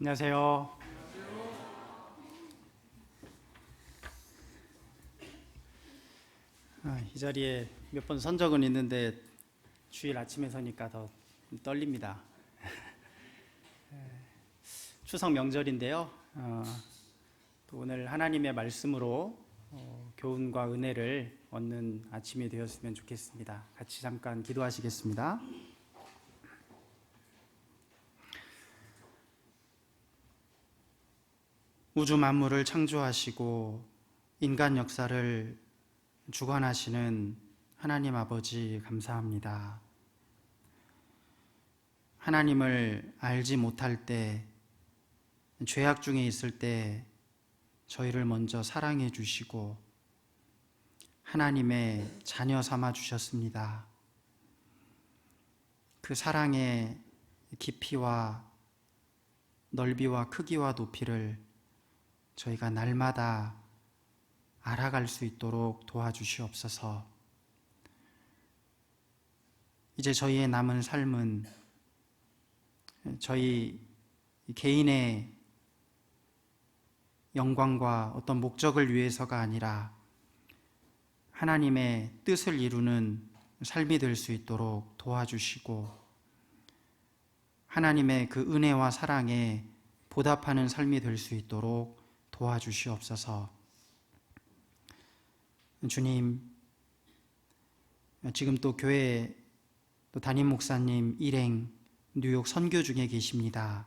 안녕하세요. 이 자리에 몇 번 선 적은 있는데 주일 아침에 서니까 더 떨립니다. 추석 명절인데요. 또 오늘 하나님의 말씀으로 교훈과 은혜를 얻는 아침이 되었으면 좋겠습니다. 같이 잠깐 기도하시겠습니다. 우주 만물을 창조하시고 인간 역사를 주관하시는 하나님 아버지 감사합니다. 하나님을 알지 못할 때, 죄악 중에 있을 때 저희를 먼저 사랑해 주시고 하나님의 자녀 삼아 주셨습니다. 그 사랑의 깊이와 넓이와 크기와 높이를 저희가 날마다 알아갈 수 있도록 도와주시옵소서. 이제 저희의 남은 삶은 저희 개인의 영광과 어떤 목적을 위해서가 아니라 하나님의 뜻을 이루는 삶이 될 수 있도록 도와주시고 하나님의 그 은혜와 사랑에 보답하는 삶이 될 수 있도록 도와주시옵소서. 주님, 지금 또 교회 또 담임 목사님 일행 뉴욕 선교 중에 계십니다.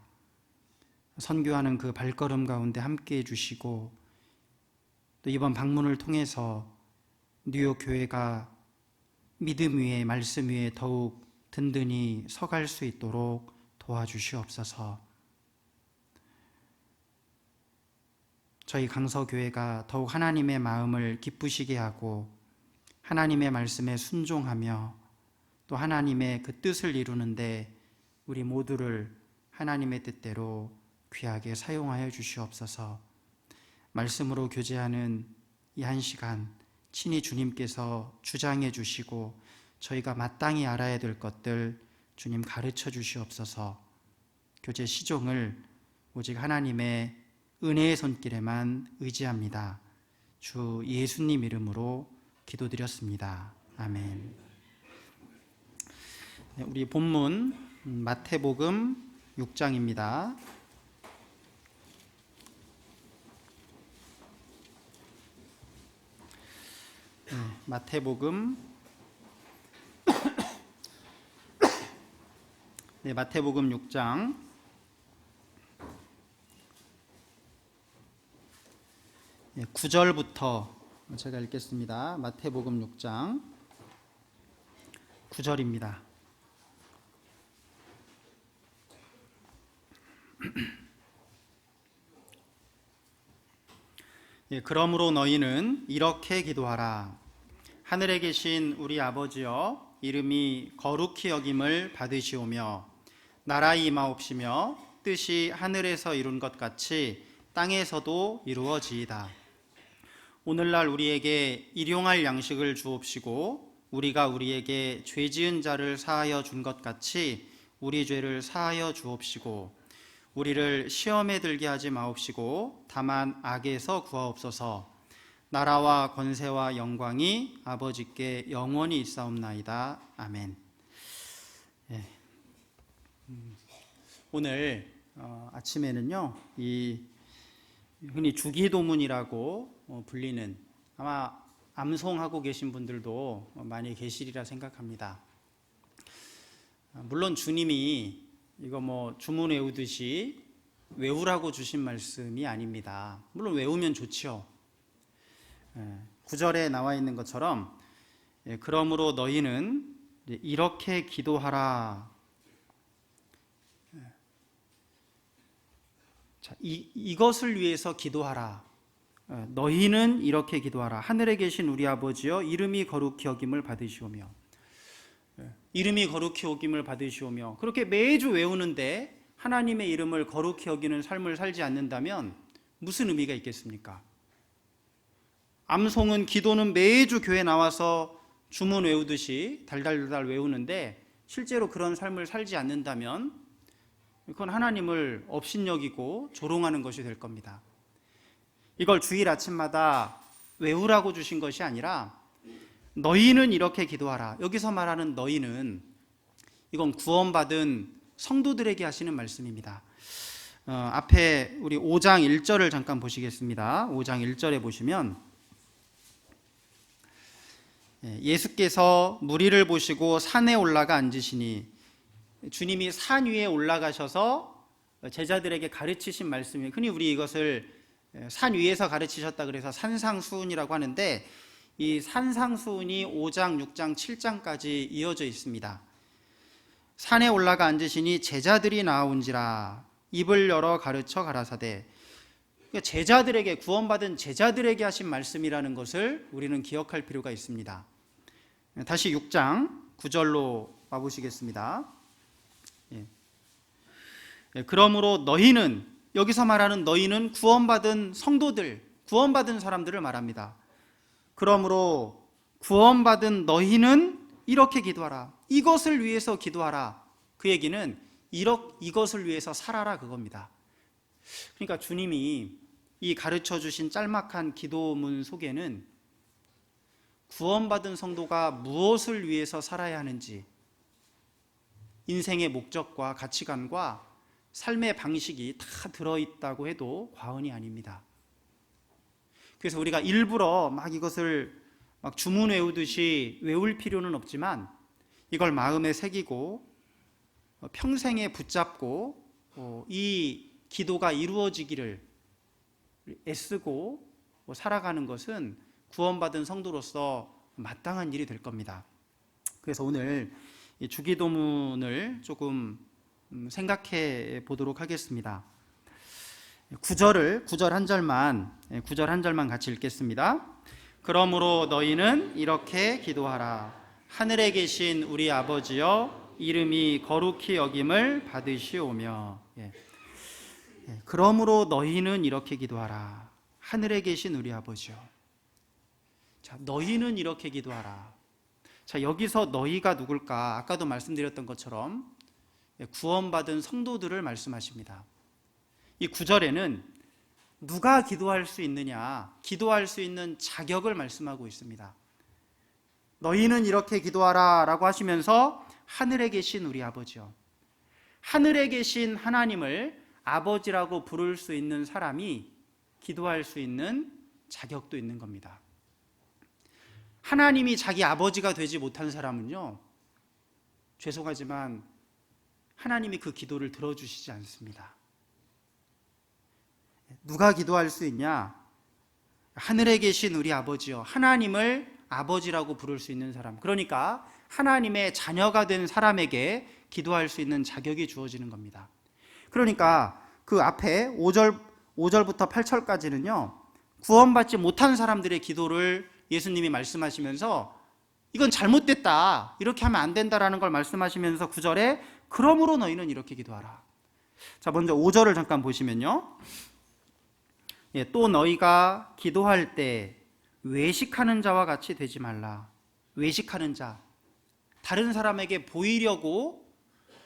선교하는 그 발걸음 가운데 함께해 주시고 또 이번 방문을 통해서 뉴욕 교회가 믿음 위에 말씀 위에 더욱 든든히 서갈 수 있도록 도와주시옵소서. 저희 강서교회가 더욱 하나님의 마음을 기쁘시게 하고 하나님의 말씀에 순종하며 또 하나님의 그 뜻을 이루는데 우리 모두를 하나님의 뜻대로 귀하게 사용하여 주시옵소서. 말씀으로 교제하는 이 한 시간 친히 주님께서 주장해 주시고 저희가 마땅히 알아야 될 것들 주님 가르쳐 주시옵소서. 교제 시종을 오직 하나님의 은혜의 손길에만 의지합니다. 주 예수님 이름으로 기도드렸습니다. 아멘. 우리 본문 마태복음 6장입니다. 마태복음 6장 9절부터 제가 읽겠습니다. 마태복음 6장 9절입니다. 그러므로 너희는 이렇게 기도하라. 하늘에 계신 우리 아버지여, 이름이 거룩히 여김을 받으시오며 나라의 임하옵시며 뜻이 하늘에서 이룬 것 같이 땅에서도 이루어지이다. 오늘날 우리에게 일용할 양식을 주옵시고 우리가 우리에게 죄 지은 자를 사하여 준 것 같이 우리 죄를 사하여 주옵시고 우리를 시험에 들게 하지 마옵시고 다만 악에서 구하옵소서. 나라와 권세와 영광이 아버지께 영원히 있사옵나이다. 아멘. 오늘 아침에는요, 이 흔히 주기도문이라고 불리는, 아마 암송하고 계신 분들도 많이 계시리라 생각합니다. 물론 주님이 이거 주문 외우듯이 외우라고 주신 말씀이 아닙니다. 물론 외우면 좋죠. 9절에 나와 있는 것처럼 그러므로 너희는 이렇게 기도하라. 자, 이것을 위해서 기도하라. 너희는 이렇게 기도하라. 하늘에 계신 우리 아버지여, 이름이 거룩히 여김을 받으시오며. 이름이 거룩히 여김을 받으시오며. 그렇게 매주 외우는데 하나님의 이름을 거룩히 여기는 삶을 살지 않는다면 무슨 의미가 있겠습니까? 암송은, 기도는 매주 교회 나와서 주문 외우듯이 달달달 외우는데 실제로 그런 삶을 살지 않는다면 그건 하나님을 업신여기고 조롱하는 것이 될 겁니다. 이걸 주일 아침마다 외우라고 주신 것이 아니라 너희는 이렇게 기도하라. 여기서 말하는 너희는 이건 구원받은 성도들에게 하시는 말씀입니다. 앞에 우리 5장 1절을 잠깐 보시겠습니다. 5장 1절에 보시면 예수께서 무리를 보시고 산에 올라가 앉으시니, 주님이 산 위에 올라가셔서 제자들에게 가르치신 말씀이, 흔히 우리 이것을 산 위에서 가르치셨다 그래서 산상수훈이라고 하는데, 이 산상수훈이 5장, 6장, 7장까지 이어져 있습니다. 산에 올라가 앉으시니 제자들이 나온지라 입을 열어 가르쳐 가라사대. 제자들에게, 구원받은 제자들에게 하신 말씀이라는 것을 우리는 기억할 필요가 있습니다. 다시 6장 9절로 와보시겠습니다. 그러므로 너희는, 여기서 말하는 너희는 구원받은 성도들, 구원받은 사람들을 말합니다. 그러므로 구원받은 너희는 이렇게 기도하라. 이것을 위해서 기도하라. 그 얘기는 이것을 위해서 살아라, 그겁니다. 그러니까 주님이 이 가르쳐 주신 짤막한 기도문 속에는 구원받은 성도가 무엇을 위해서 살아야 하는지, 인생의 목적과 가치관과 삶의 방식이 다 들어있다고 해도 과언이 아닙니다. 그래서 우리가 일부러 막 이것을 막 주문 외우듯이 외울 필요는 없지만 이걸 마음에 새기고 평생에 붙잡고 이 기도가 이루어지기를 애쓰고 살아가는 것은 구원받은 성도로서 마땅한 일이 될 겁니다. 그래서 오늘 이 주기도문을 조금 생각해 보도록 하겠습니다. 9절 한 절만 같이 읽겠습니다. 그러므로 너희는 이렇게 기도하라. 하늘에 계신 우리 아버지여, 이름이 거룩히 여김을 받으시오며. 그러므로 너희는 이렇게 기도하라. 하늘에 계신 우리 아버지여. 자, 너희는 이렇게 기도하라. 자, 여기서 너희가 누굴까? 아까도 말씀드렸던 것처럼 구원받은 성도들을 말씀하십니다. 이 9절에는 누가 기도할 수 있느냐, 기도할 수 있는 자격을 말씀하고 있습니다. 너희는 이렇게 기도하라 라고 하시면서 하늘에 계신 우리 아버지요, 하늘에 계신 하나님을 아버지라고 부를 수 있는 사람이 기도할 수 있는 자격도 있는 겁니다. 하나님이 자기 아버지가 되지 못한 사람은요, 죄송하지만 하나님이 그 기도를 들어주시지 않습니다. 누가 기도할 수 있냐? 하늘에 계신 우리 아버지요, 하나님을 아버지라고 부를 수 있는 사람, 그러니까 하나님의 자녀가 된 사람에게 기도할 수 있는 자격이 주어지는 겁니다. 그러니까 그 앞에 5절부터 8절까지는요 구원받지 못한 사람들의 기도를 예수님이 말씀하시면서 이건 잘못됐다, 이렇게 하면 안 된다라는 걸 말씀하시면서 9절에 그러므로 너희는 이렇게 기도하라. 자, 먼저 5절을 잠깐 보시면요, 또 너희가 기도할 때 외식하는 자와 같이 되지 말라. 외식하는 자, 다른 사람에게 보이려고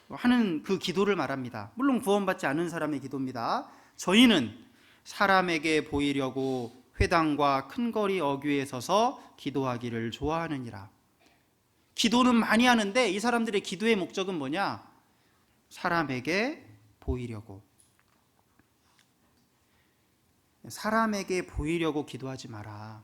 하는 그 기도를 말합니다. 물론 구원받지 않은 사람의 기도입니다. 저희는 사람에게 보이려고 회당과 큰 거리 어귀에 서서 기도하기를 좋아하느니라. 기도는 많이 하는데 이 사람들의 기도의 목적은 뭐냐? 사람에게 보이려고. 사람에게 보이려고 기도하지 마라.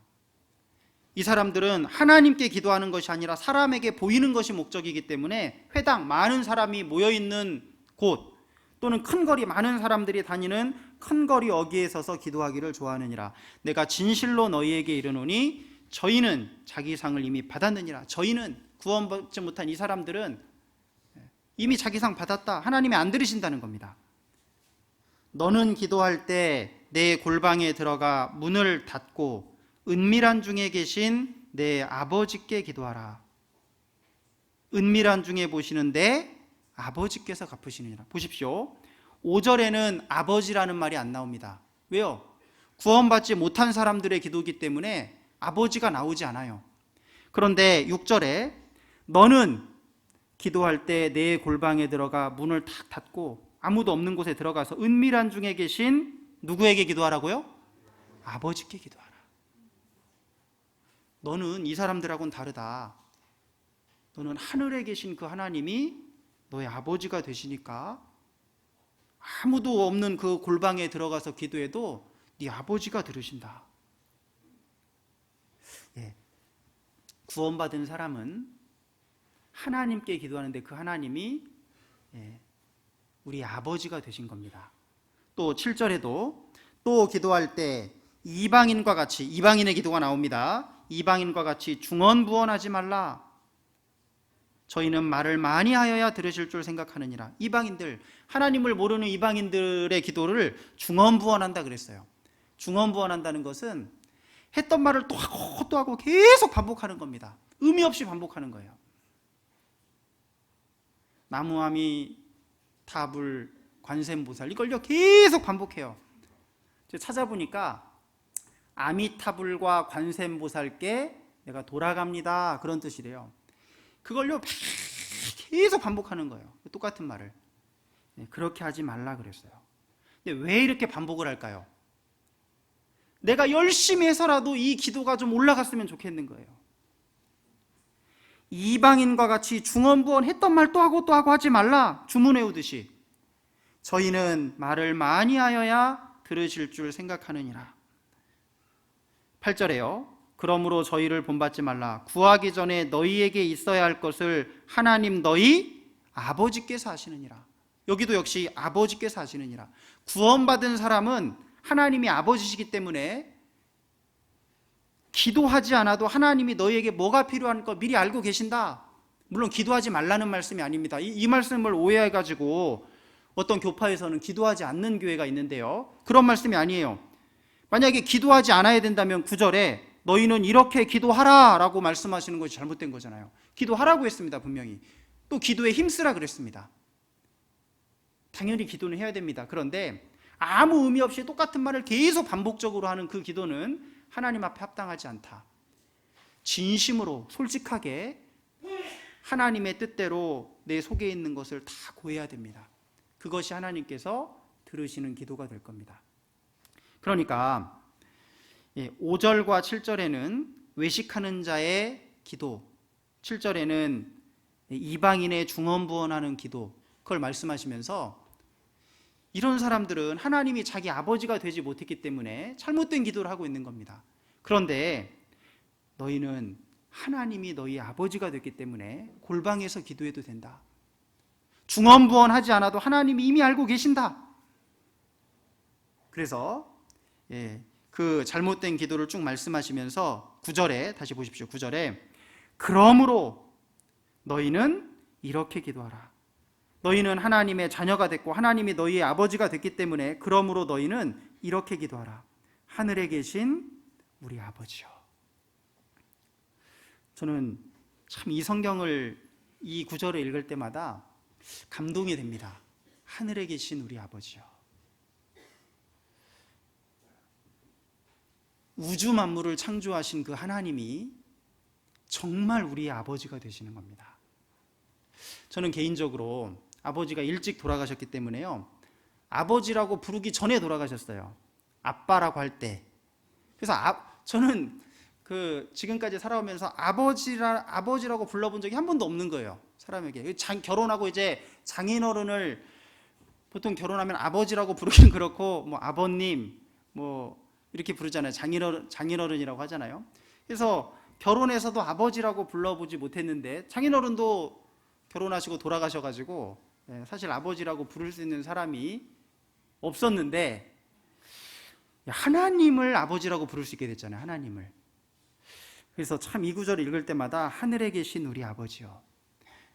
이 사람들은 하나님께 기도하는 것이 아니라 사람에게 보이는 것이 목적이기 때문에 회당, 많은 사람이 모여있는 곳 또는 큰 거리, 많은 사람들이 다니는 큰 거리 어귀에 서서 기도하기를 좋아하느니라. 내가 진실로 너희에게 이르노니 저희는 자기 상을 이미 받았느니라. 저희는, 구원받지 못한 이 사람들은 이미 자기 상 받았다, 하나님이 안 들으신다는 겁니다. 너는 기도할 때 내 골방에 들어가 문을 닫고 은밀한 중에 계신 내 아버지께 기도하라. 은밀한 중에 보시는 내 아버지께서 갚으시느니라. 보십시오, 5절에는 아버지라는 말이 안 나옵니다. 왜요? 구원받지 못한 사람들의 기도이기 때문에 아버지가 나오지 않아요. 그런데 6절에 너는 기도할 때 내 골방에 들어가 문을 탁 닫고 아무도 없는 곳에 들어가서 은밀한 중에 계신 누구에게 기도하라고요? 아버지께 기도하라. 너는 이 사람들하고는 다르다. 너는 하늘에 계신 그 하나님이 너의 아버지가 되시니까 아무도 없는 그 골방에 들어가서 기도해도 네 아버지가 들으신다. 예. 구원받은 사람은 하나님께 기도하는데 그 하나님이 우리 아버지가 되신 겁니다. 또 7절에도 또 기도할 때 이방인과 같이, 이방인의 기도가 나옵니다. 이방인과 같이 중언부언하지 말라. 저희는 말을 많이 하여야 들으실 줄 생각하느니라. 이방인들, 하나님을 모르는 이방인들의 기도를 중언부언한다 그랬어요. 중언부언한다는 것은 했던 말을 또 하고 또 하고 계속 반복하는 겁니다. 의미 없이 반복하는 거예요. 나무아미 타불 관세음보살, 이걸요 계속 반복해요. 제가 찾아보니까 아미타불과 관세음보살께 내가 돌아갑니다, 그런 뜻이래요. 그걸요 계속 반복하는 거예요. 똑같은 말을. 그렇게 하지 말라 그랬어요. 근데 왜 이렇게 반복을 할까요? 내가 열심히 해서라도 이 기도가 좀 올라갔으면 좋겠는 거예요. 이방인과 같이 중언부언 했던 말 또 하고 또 하고 하지 말라, 주문해오듯이. 저희는 말을 많이 하여야 들으실 줄 생각하느니라. 8절에요. 그러므로 저희를 본받지 말라. 구하기 전에 너희에게 있어야 할 것을 하나님 너희 아버지께서 하시느니라. 여기도 역시 아버지께서 하시느니라. 구원받은 사람은 하나님이 아버지시기 때문에 기도하지 않아도 하나님이 너희에게 뭐가 필요한 거 미리 알고 계신다. 물론 기도하지 말라는 말씀이 아닙니다. 이 말씀을 오해해가지고 어떤 교파에서는 기도하지 않는 교회가 있는데요, 그런 말씀이 아니에요. 만약에 기도하지 않아야 된다면 9절에 너희는 이렇게 기도하라 라고 말씀하시는 것이 잘못된 거잖아요. 기도하라고 했습니다, 분명히. 또 기도에 힘쓰라 그랬습니다. 당연히 기도는 해야 됩니다. 그런데 아무 의미 없이 똑같은 말을 계속 반복적으로 하는 그 기도는 하나님 앞에 합당하지 않다. 진심으로 솔직하게 하나님의 뜻대로 내 속에 있는 것을 다 고해야 됩니다. 그것이 하나님께서 들으시는 기도가 될 겁니다. 그러니까 5절과 7절에는 외식하는 자의 기도, 7절에는 이방인의 중언부언하는 기도, 그걸 말씀하시면서 이런 사람들은 하나님이 자기 아버지가 되지 못했기 때문에 잘못된 기도를 하고 있는 겁니다. 그런데 너희는 하나님이 너희 아버지가 됐기 때문에 골방에서 기도해도 된다. 중언부언하지 않아도 하나님이 이미 알고 계신다. 그래서 그 잘못된 기도를 쭉 말씀하시면서 9절에 다시 보십시오. 9절에 그러므로 너희는 이렇게 기도하라. 너희는 하나님의 자녀가 됐고 하나님이 너희의 아버지가 됐기 때문에 그러므로 너희는 이렇게 기도하라. 하늘에 계신 우리 아버지요. 저는 참 이 성경을 이 구절을 읽을 때마다 감동이 됩니다. 하늘에 계신 우리 아버지요. 우주 만물을 창조하신 그 하나님이 정말 우리의 아버지가 되시는 겁니다. 저는 개인적으로 아버지가 일찍 돌아가셨기 때문에요, 아버지라고 부르기 전에 돌아가셨어요. 아빠라고 할 때. 그래서 저는 지금까지 살아오면서 아버지라고 불러본 적이 한 번도 없는 거예요, 사람에게. 결혼하고 이제 장인어른을 보통 결혼하면 아버지라고 부르긴 그렇고, 뭐 아버님, 뭐 이렇게 부르잖아요. 장인어른이라고 하잖아요. 그래서 결혼해서도 아버지라고 불러보지 못했는데, 장인어른도 결혼하시고 돌아가셔가지고 사실 아버지라고 부를 수 있는 사람이 없었는데 하나님을 아버지라고 부를 수 있게 됐잖아요. 하나님을. 그래서 참 이 구절을 읽을 때마다 하늘에 계신 우리 아버지요.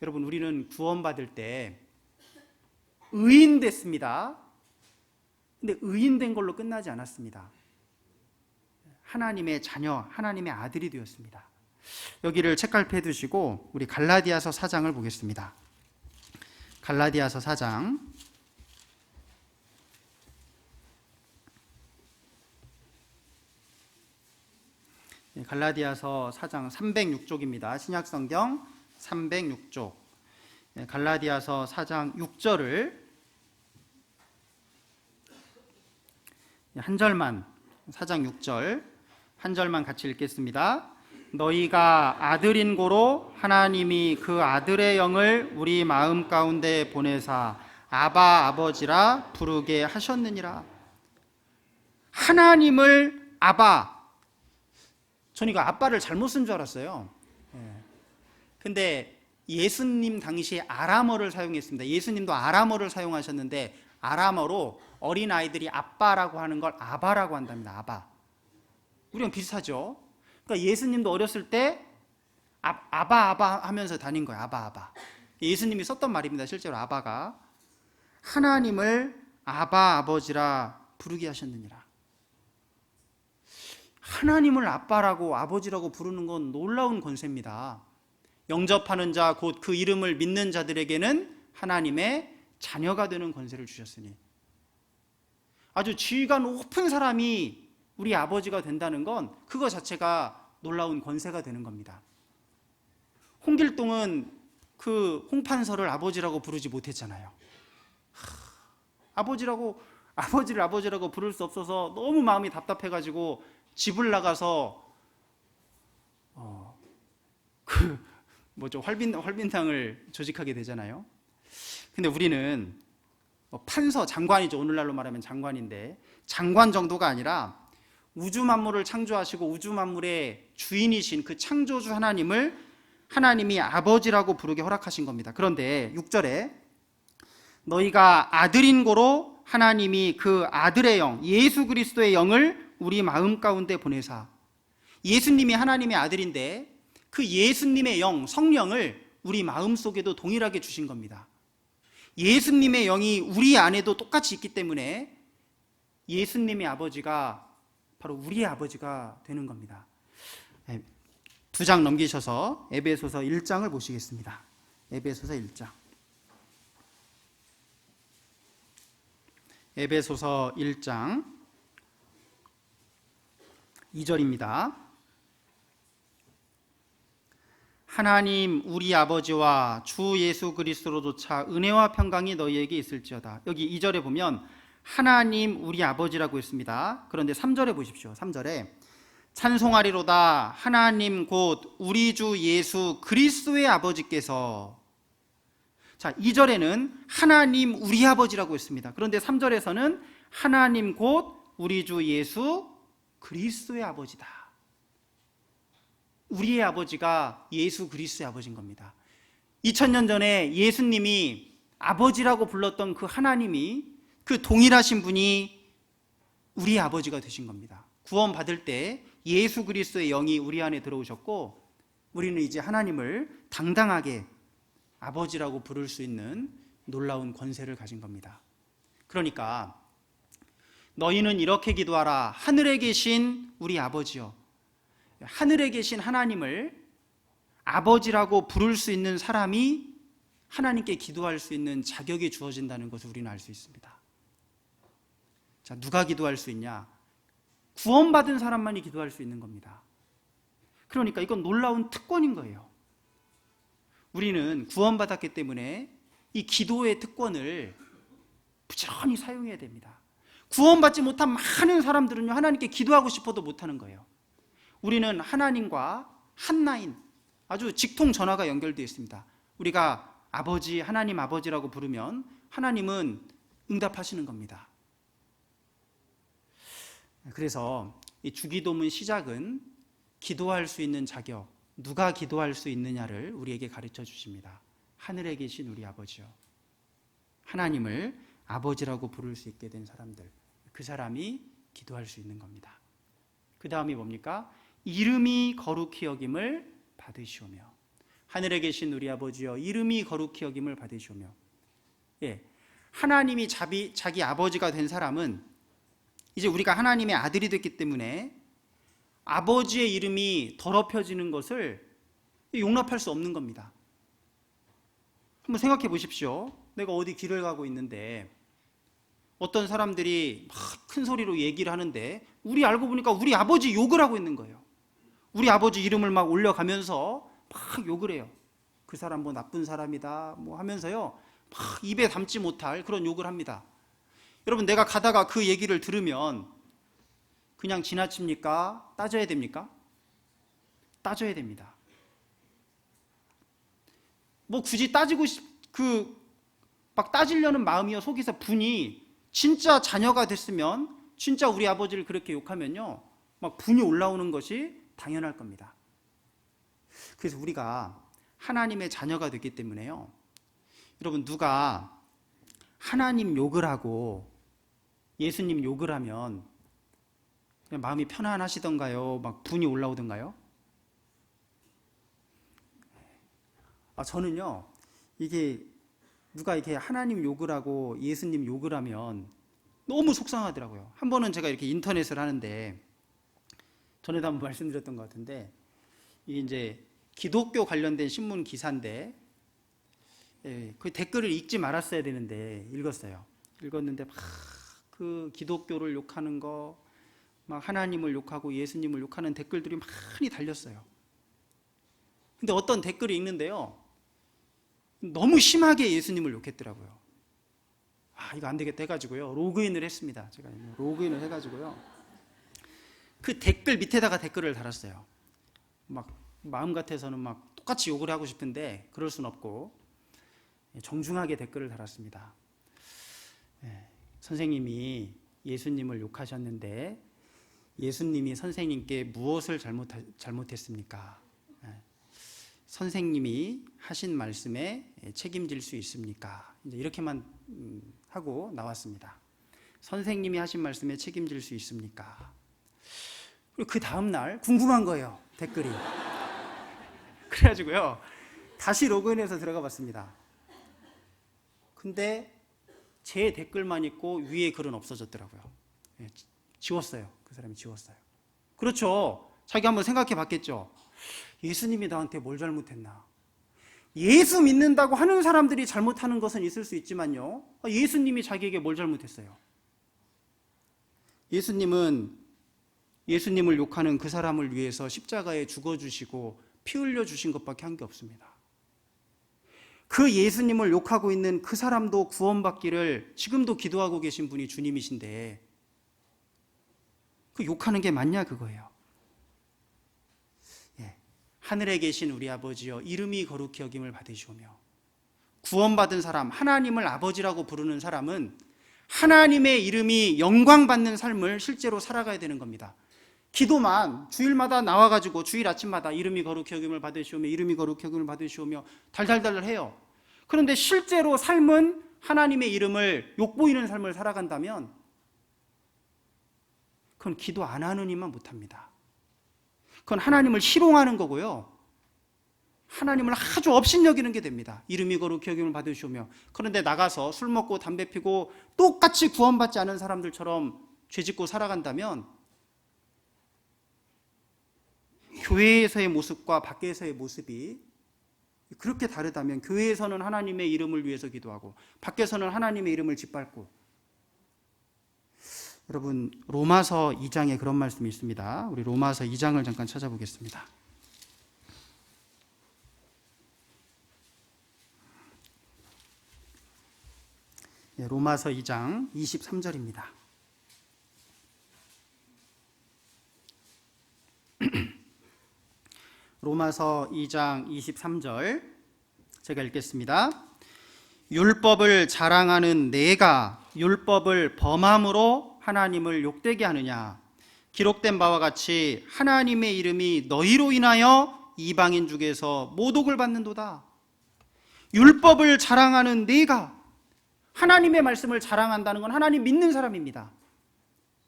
여러분, 우리는 구원받을 때 의인 됐습니다. 근데 의인 된 걸로 끝나지 않았습니다. 하나님의 자녀, 하나님의 아들이 되었습니다. 여기를 책갈피해 두시고 우리 갈라디아서 4장을 보겠습니다. 갈라디아서 4장. 갈라디아서 4장 306쪽입니다. 신약성경 306쪽. 갈라디아서 4장 6절을 한 절만, 4장 6절 한 절만 같이 읽겠습니다. 너희가 아들인 고로 하나님이 그 아들의 영을 우리 마음 가운데 보내사 아바 아버지라 부르게 하셨느니라. 하나님을 아바, 전 이거 아빠를 잘못 쓴 줄 알았어요. 근데 예수님 당시에 아람어를 사용했습니다. 예수님도 아람어를 사용하셨는데 아람어로 어린아이들이 아빠라고 하는 걸 아바라고 한답니다. 아바. 우리랑 비슷하죠. 그러니까 예수님도 어렸을 때 아바 아바 하면서 다닌 거예요. 아바 아바. 예수님이 썼던 말입니다. 실제로 아바가. 하나님을 아바 아버지라 부르게 하셨느니라. 하나님을 아빠라고 아버지라고 부르는 건 놀라운 권세입니다. 영접하는 자, 곧 그 이름을 믿는 자들에게는 하나님의 자녀가 되는 권세를 주셨으니, 아주 지위가 높은 사람이 우리 아버지가 된다는 건 그거 자체가 놀라운 권세가 되는 겁니다. 홍길동은 그 홍판서를 아버지라고 부르지 못했잖아요. 아버지를 아버지라고 부를 수 없어서 너무 마음이 답답해가지고 집을 나가서 활빈당을 조직하게 되잖아요. 근데 우리는 판서, 장관이죠. 오늘날로 말하면 장관인데, 장관 정도가 아니라 우주 만물을 창조하시고 우주 만물의 주인이신 그 창조주 하나님을 하나님이 아버지라고 부르게 허락하신 겁니다. 그런데 6절에 너희가 아들인 고로 하나님이 그 아들의 영, 예수 그리스도의 영을 우리 마음 가운데 보내사. 예수님이 하나님의 아들인데 그 예수님의 영, 성령을 우리 마음 속에도 동일하게 주신 겁니다. 예수님의 영이 우리 안에도 똑같이 있기 때문에 예수님의 아버지가 바로 우리의 아버지가 되는 겁니다. 2장 넘기셔서 에베소서 1장을 보시겠습니다. 에베소서 1장. 에베소서 1장 2절입니다. 하나님 우리 아버지와 주 예수 그리스도로조차 은혜와 평강이 너희에게 있을지어다. 여기 2절에 보면 하나님 우리 아버지라고 했습니다. 그런데 3절에 보십시오. 3절에 찬송하리로다 하나님 곧 우리 주 예수 그리스도의 아버지께서. 자, 2절에는 하나님 우리 아버지라고 했습니다. 그런데 3절에서는 하나님 곧 우리 주 예수 그리스도의 아버지다. 우리의 아버지가 예수 그리스도의 아버지인 겁니다. 2000년 전에 예수님이 아버지라고 불렀던 그 하나님이, 그 동일하신 분이 우리의 아버지가 되신 겁니다. 구원 받을 때 예수 그리스도의 영이 우리 안에 들어오셨고, 우리는 이제 하나님을 당당하게 아버지라고 부를 수 있는 놀라운 권세를 가진 겁니다. 그러니까 너희는 이렇게 기도하라. 하늘에 계신 우리 아버지여. 하늘에 계신 하나님을 아버지라고 부를 수 있는 사람이 하나님께 기도할 수 있는 자격이 주어진다는 것을 우리는 알 수 있습니다. 자, 누가 기도할 수 있냐? 구원받은 사람만이 기도할 수 있는 겁니다. 그러니까 이건 놀라운 특권인 거예요. 우리는 구원받았기 때문에 이 기도의 특권을 부지런히 사용해야 됩니다. 구원받지 못한 많은 사람들은요, 하나님께 기도하고 싶어도 못하는 거예요. 우리는 하나님과 한라인, 아주 직통 전화가 연결되어 있습니다. 우리가 아버지, 하나님 아버지라고 부르면 하나님은 응답하시는 겁니다. 그래서 이 주기도문 시작은 기도할 수 있는 자격, 누가 기도할 수 있느냐를 우리에게 가르쳐 주십니다. 하늘에 계신 우리 아버지요. 하나님을 아버지라고 부를 수 있게 된 사람들, 그 사람이 기도할 수 있는 겁니다. 그 다음이 뭡니까? 이름이 거룩히 여김을 받으시오며. 하늘에 계신 우리 아버지여, 이름이 거룩히 여김을 받으시오며. 하나님이 자기 아버지가 된 사람은 이제 우리가 하나님의 아들이 됐기 때문에 아버지의 이름이 더럽혀지는 것을 용납할 수 없는 겁니다. 한번 생각해 보십시오. 내가 어디 길을 가고 있는데 어떤 사람들이 막 큰 소리로 얘기를 하는데 우리 알고 보니까 우리 아버지 욕을 하고 있는 거예요. 우리 아버지 이름을 막 올려가면서 막 욕을 해요. 그 사람 뭐 나쁜 사람이다 뭐 하면서요, 막 입에 담지 못할 그런 욕을 합니다. 여러분, 내가 가다가 그 얘기를 들으면 그냥 지나칩니까? 따져야 됩니까? 따져야 됩니다. 뭐 굳이 따지고 막 따지려는 마음이요 속에서 분이 진짜 자녀가 됐으면 진짜 우리 아버지를 그렇게 욕하면요 막 분이 올라오는 것이 당연할 겁니다. 그래서 우리가 하나님의 자녀가 되기 때문에요, 여러분, 누가 하나님 욕을 하고 예수님 욕을 하면 그냥 마음이 편안하시던가요? 막 분이 올라오던가요? 저는요, 이게 누가 이렇게 하나님 욕을 하고 예수님 욕을 하면 너무 속상하더라고요. 한 번은 제가 이렇게 인터넷을 하는데, 전에도 한번 말씀드렸던 것 같은데, 이게 이제 기독교 관련된 신문 기사인데, 그 댓글을 읽지 말았어야 되는데 읽었어요. 읽었는데 막 그 기독교를 욕하는 거, 막 하나님을 욕하고 예수님을 욕하는 댓글들이 많이 달렸어요. 근데 어떤 댓글이 있는데요, 너무 심하게 예수님을 욕했더라고요. 이거 안 되겠다 해가지고요, 로그인을 했습니다. 제가 로그인을 해가지고요, 그 댓글 밑에다가 댓글을 달았어요. 막 마음 같아서는 막 똑같이 욕을 하고 싶은데 그럴 순 없고 정중하게 댓글을 달았습니다. 선생님이 예수님을 욕하셨는데 예수님이 선생님께 무엇을 잘못했습니까? 선생님이 하신 말씀에 책임질 수 있습니까? 이제 이렇게만 하고 나왔습니다. 선생님이 하신 말씀에 책임질 수 있습니까? 그리고 그 다음날 궁금한 거예요, 댓글이. 그래가지고요, 다시 로그인해서 들어가 봤습니다. 근데 제 댓글만 있고 위에 글은 없어졌더라고요. 지웠어요. 그 사람이 지웠어요. 그렇죠. 자기가 한번 생각해 봤겠죠. 예수님이 나한테 뭘 잘못했나? 예수 믿는다고 하는 사람들이 잘못하는 것은 있을 수 있지만요, 예수님이 자기에게 뭘 잘못했어요? 예수님은 예수님을 욕하는 그 사람을 위해서 십자가에 죽어주시고 피 흘려주신 것밖에 한 게 없습니다. 그 예수님을 욕하고 있는 그 사람도 구원받기를 지금도 기도하고 계신 분이 주님이신데 그 욕하는 게 맞냐 그거예요. 하늘에 계신 우리 아버지여, 이름이 거룩히 여김을 받으시오며. 구원받은 사람, 하나님을 아버지라고 부르는 사람은 하나님의 이름이 영광받는 삶을 실제로 살아가야 되는 겁니다. 기도만 주일마다 나와가지고 주일 아침마다 이름이 거룩히 여김을 받으시오며, 이름이 거룩히 여김을 받으시오며 달달달 해요. 그런데 실제로 삶은 하나님의 이름을 욕보이는 삶을 살아간다면 그건 기도 안 하는 이만 못합니다. 그건 하나님을 희롱하는 거고요, 하나님을 아주 업신여기는 게 됩니다. 이름이 거룩히 여김을 받으시오며. 그런데 나가서 술 먹고 담배 피고 똑같이 구원받지 않은 사람들처럼 죄짓고 살아간다면 교회에서의 모습과 밖에서의 모습이 그렇게 다르다면, 교회에서는 하나님의 이름을 위해서 기도하고 밖에서는 하나님의 이름을 짓밟고. 여러분, 로마서 2장에 그런 말씀이 있습니다. 우리 로마서 2장을 잠깐 찾아보겠습니다. 로마서 2장 23절입니다. 로마서 2장 23절 제가 읽겠습니다. 율법을 자랑하는 내가 율법을 범함으로 하나님을 욕되게 하느냐? 기록된 바와 같이 하나님의 이름이 너희로 인하여 이방인 중에서 모독을 받는도다. 율법을 자랑하는 내가, 하나님의 말씀을 자랑한다는 건 하나님 믿는 사람입니다.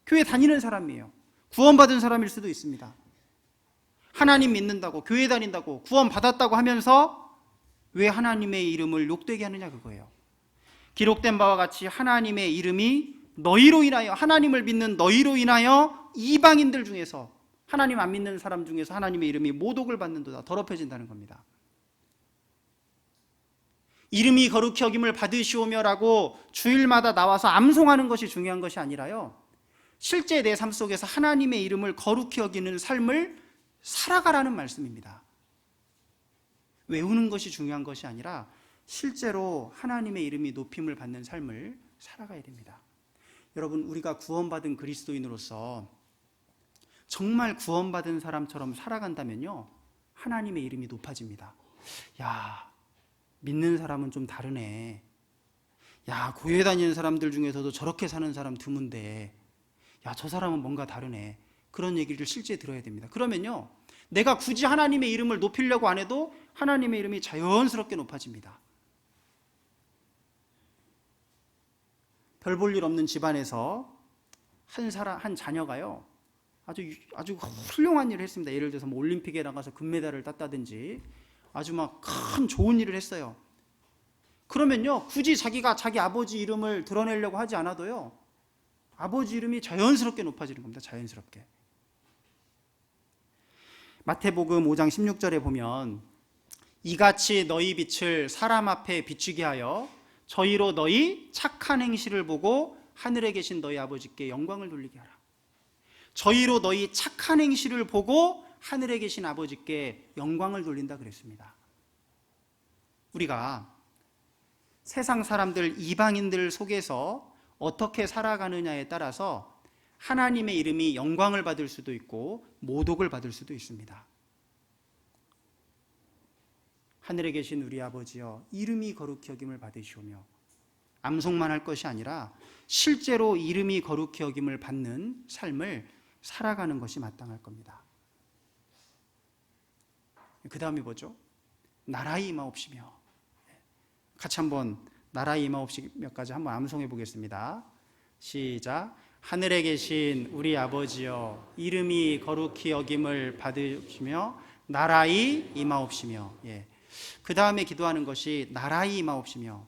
교회 다니는 사람이에요. 구원받은 사람일 수도 있습니다. 하나님 믿는다고, 교회 다닌다고, 구원 받았다고 하면서 왜 하나님의 이름을 욕되게 하느냐 그거예요. 기록된 바와 같이 하나님의 이름이 너희로 인하여, 하나님을 믿는 너희로 인하여 이방인들 중에서, 하나님 안 믿는 사람 중에서 하나님의 이름이 모독을 받는도다, 더럽혀진다는 겁니다. 이름이 거룩히 여김을 받으시오며라고 주일마다 나와서 암송하는 것이 중요한 것이 아니라요, 실제 내 삶 속에서 하나님의 이름을 거룩히 여기는 삶을 살아가라는 말씀입니다. 외우는 것이 중요한 것이 아니라 실제로 하나님의 이름이 높임을 받는 삶을 살아가야 됩니다. 여러분, 우리가 구원받은 그리스도인으로서 정말 구원받은 사람처럼 살아간다면요, 하나님의 이름이 높아집니다. 야, 믿는 사람은 좀 다르네. 야, 교회 다니는 사람들 중에서도 저렇게 사는 사람 드문데, 야, 저 사람은 뭔가 다르네. 그런 얘기를 실제 들어야 됩니다. 그러면요, 내가 굳이 하나님의 이름을 높이려고 안 해도 하나님의 이름이 자연스럽게 높아집니다. 별 볼 일 없는 집안에서 한 자녀가요, 아주 훌륭한 일을 했습니다. 예를 들어서 뭐 올림픽에 나가서 금메달을 땄다든지 아주 막 큰 좋은 일을 했어요. 그러면요, 굳이 자기가 자기 아버지 이름을 드러내려고 하지 않아도요, 아버지 이름이 자연스럽게 높아지는 겁니다. 자연스럽게. 마태복음 5장 16절에 보면, 이같이 너희 빛을 사람 앞에 비추게 하여 저희로 너희 착한 행실을 보고 하늘에 계신 너희 아버지께 영광을 돌리게 하라. 저희로 너희 착한 행실을 보고 하늘에 계신 아버지께 영광을 돌린다 그랬습니다. 우리가 세상 사람들, 이방인들 속에서 어떻게 살아가느냐에 따라서 하나님의 이름이 영광을 받을 수도 있고 모독을 받을 수도 있습니다. 하늘에 계신 우리 아버지여, 이름이 거룩히 여김을 받으시오며, 암송만 할 것이 아니라 실제로 이름이 거룩히 여김을 받는 삶을 살아가는 것이 마땅할 겁니다. 그 다음이 뭐죠? 나라의 임하옵시며. 같이 한번 나라의 임하옵시며까지 한번 암송해 보겠습니다. 시작. 하늘에 계신 우리 아버지여, 이름이 거룩히 여김을 받으시며 나라의 임하옵시며. 그 다음에 기도하는 것이 나라의 임하옵시며.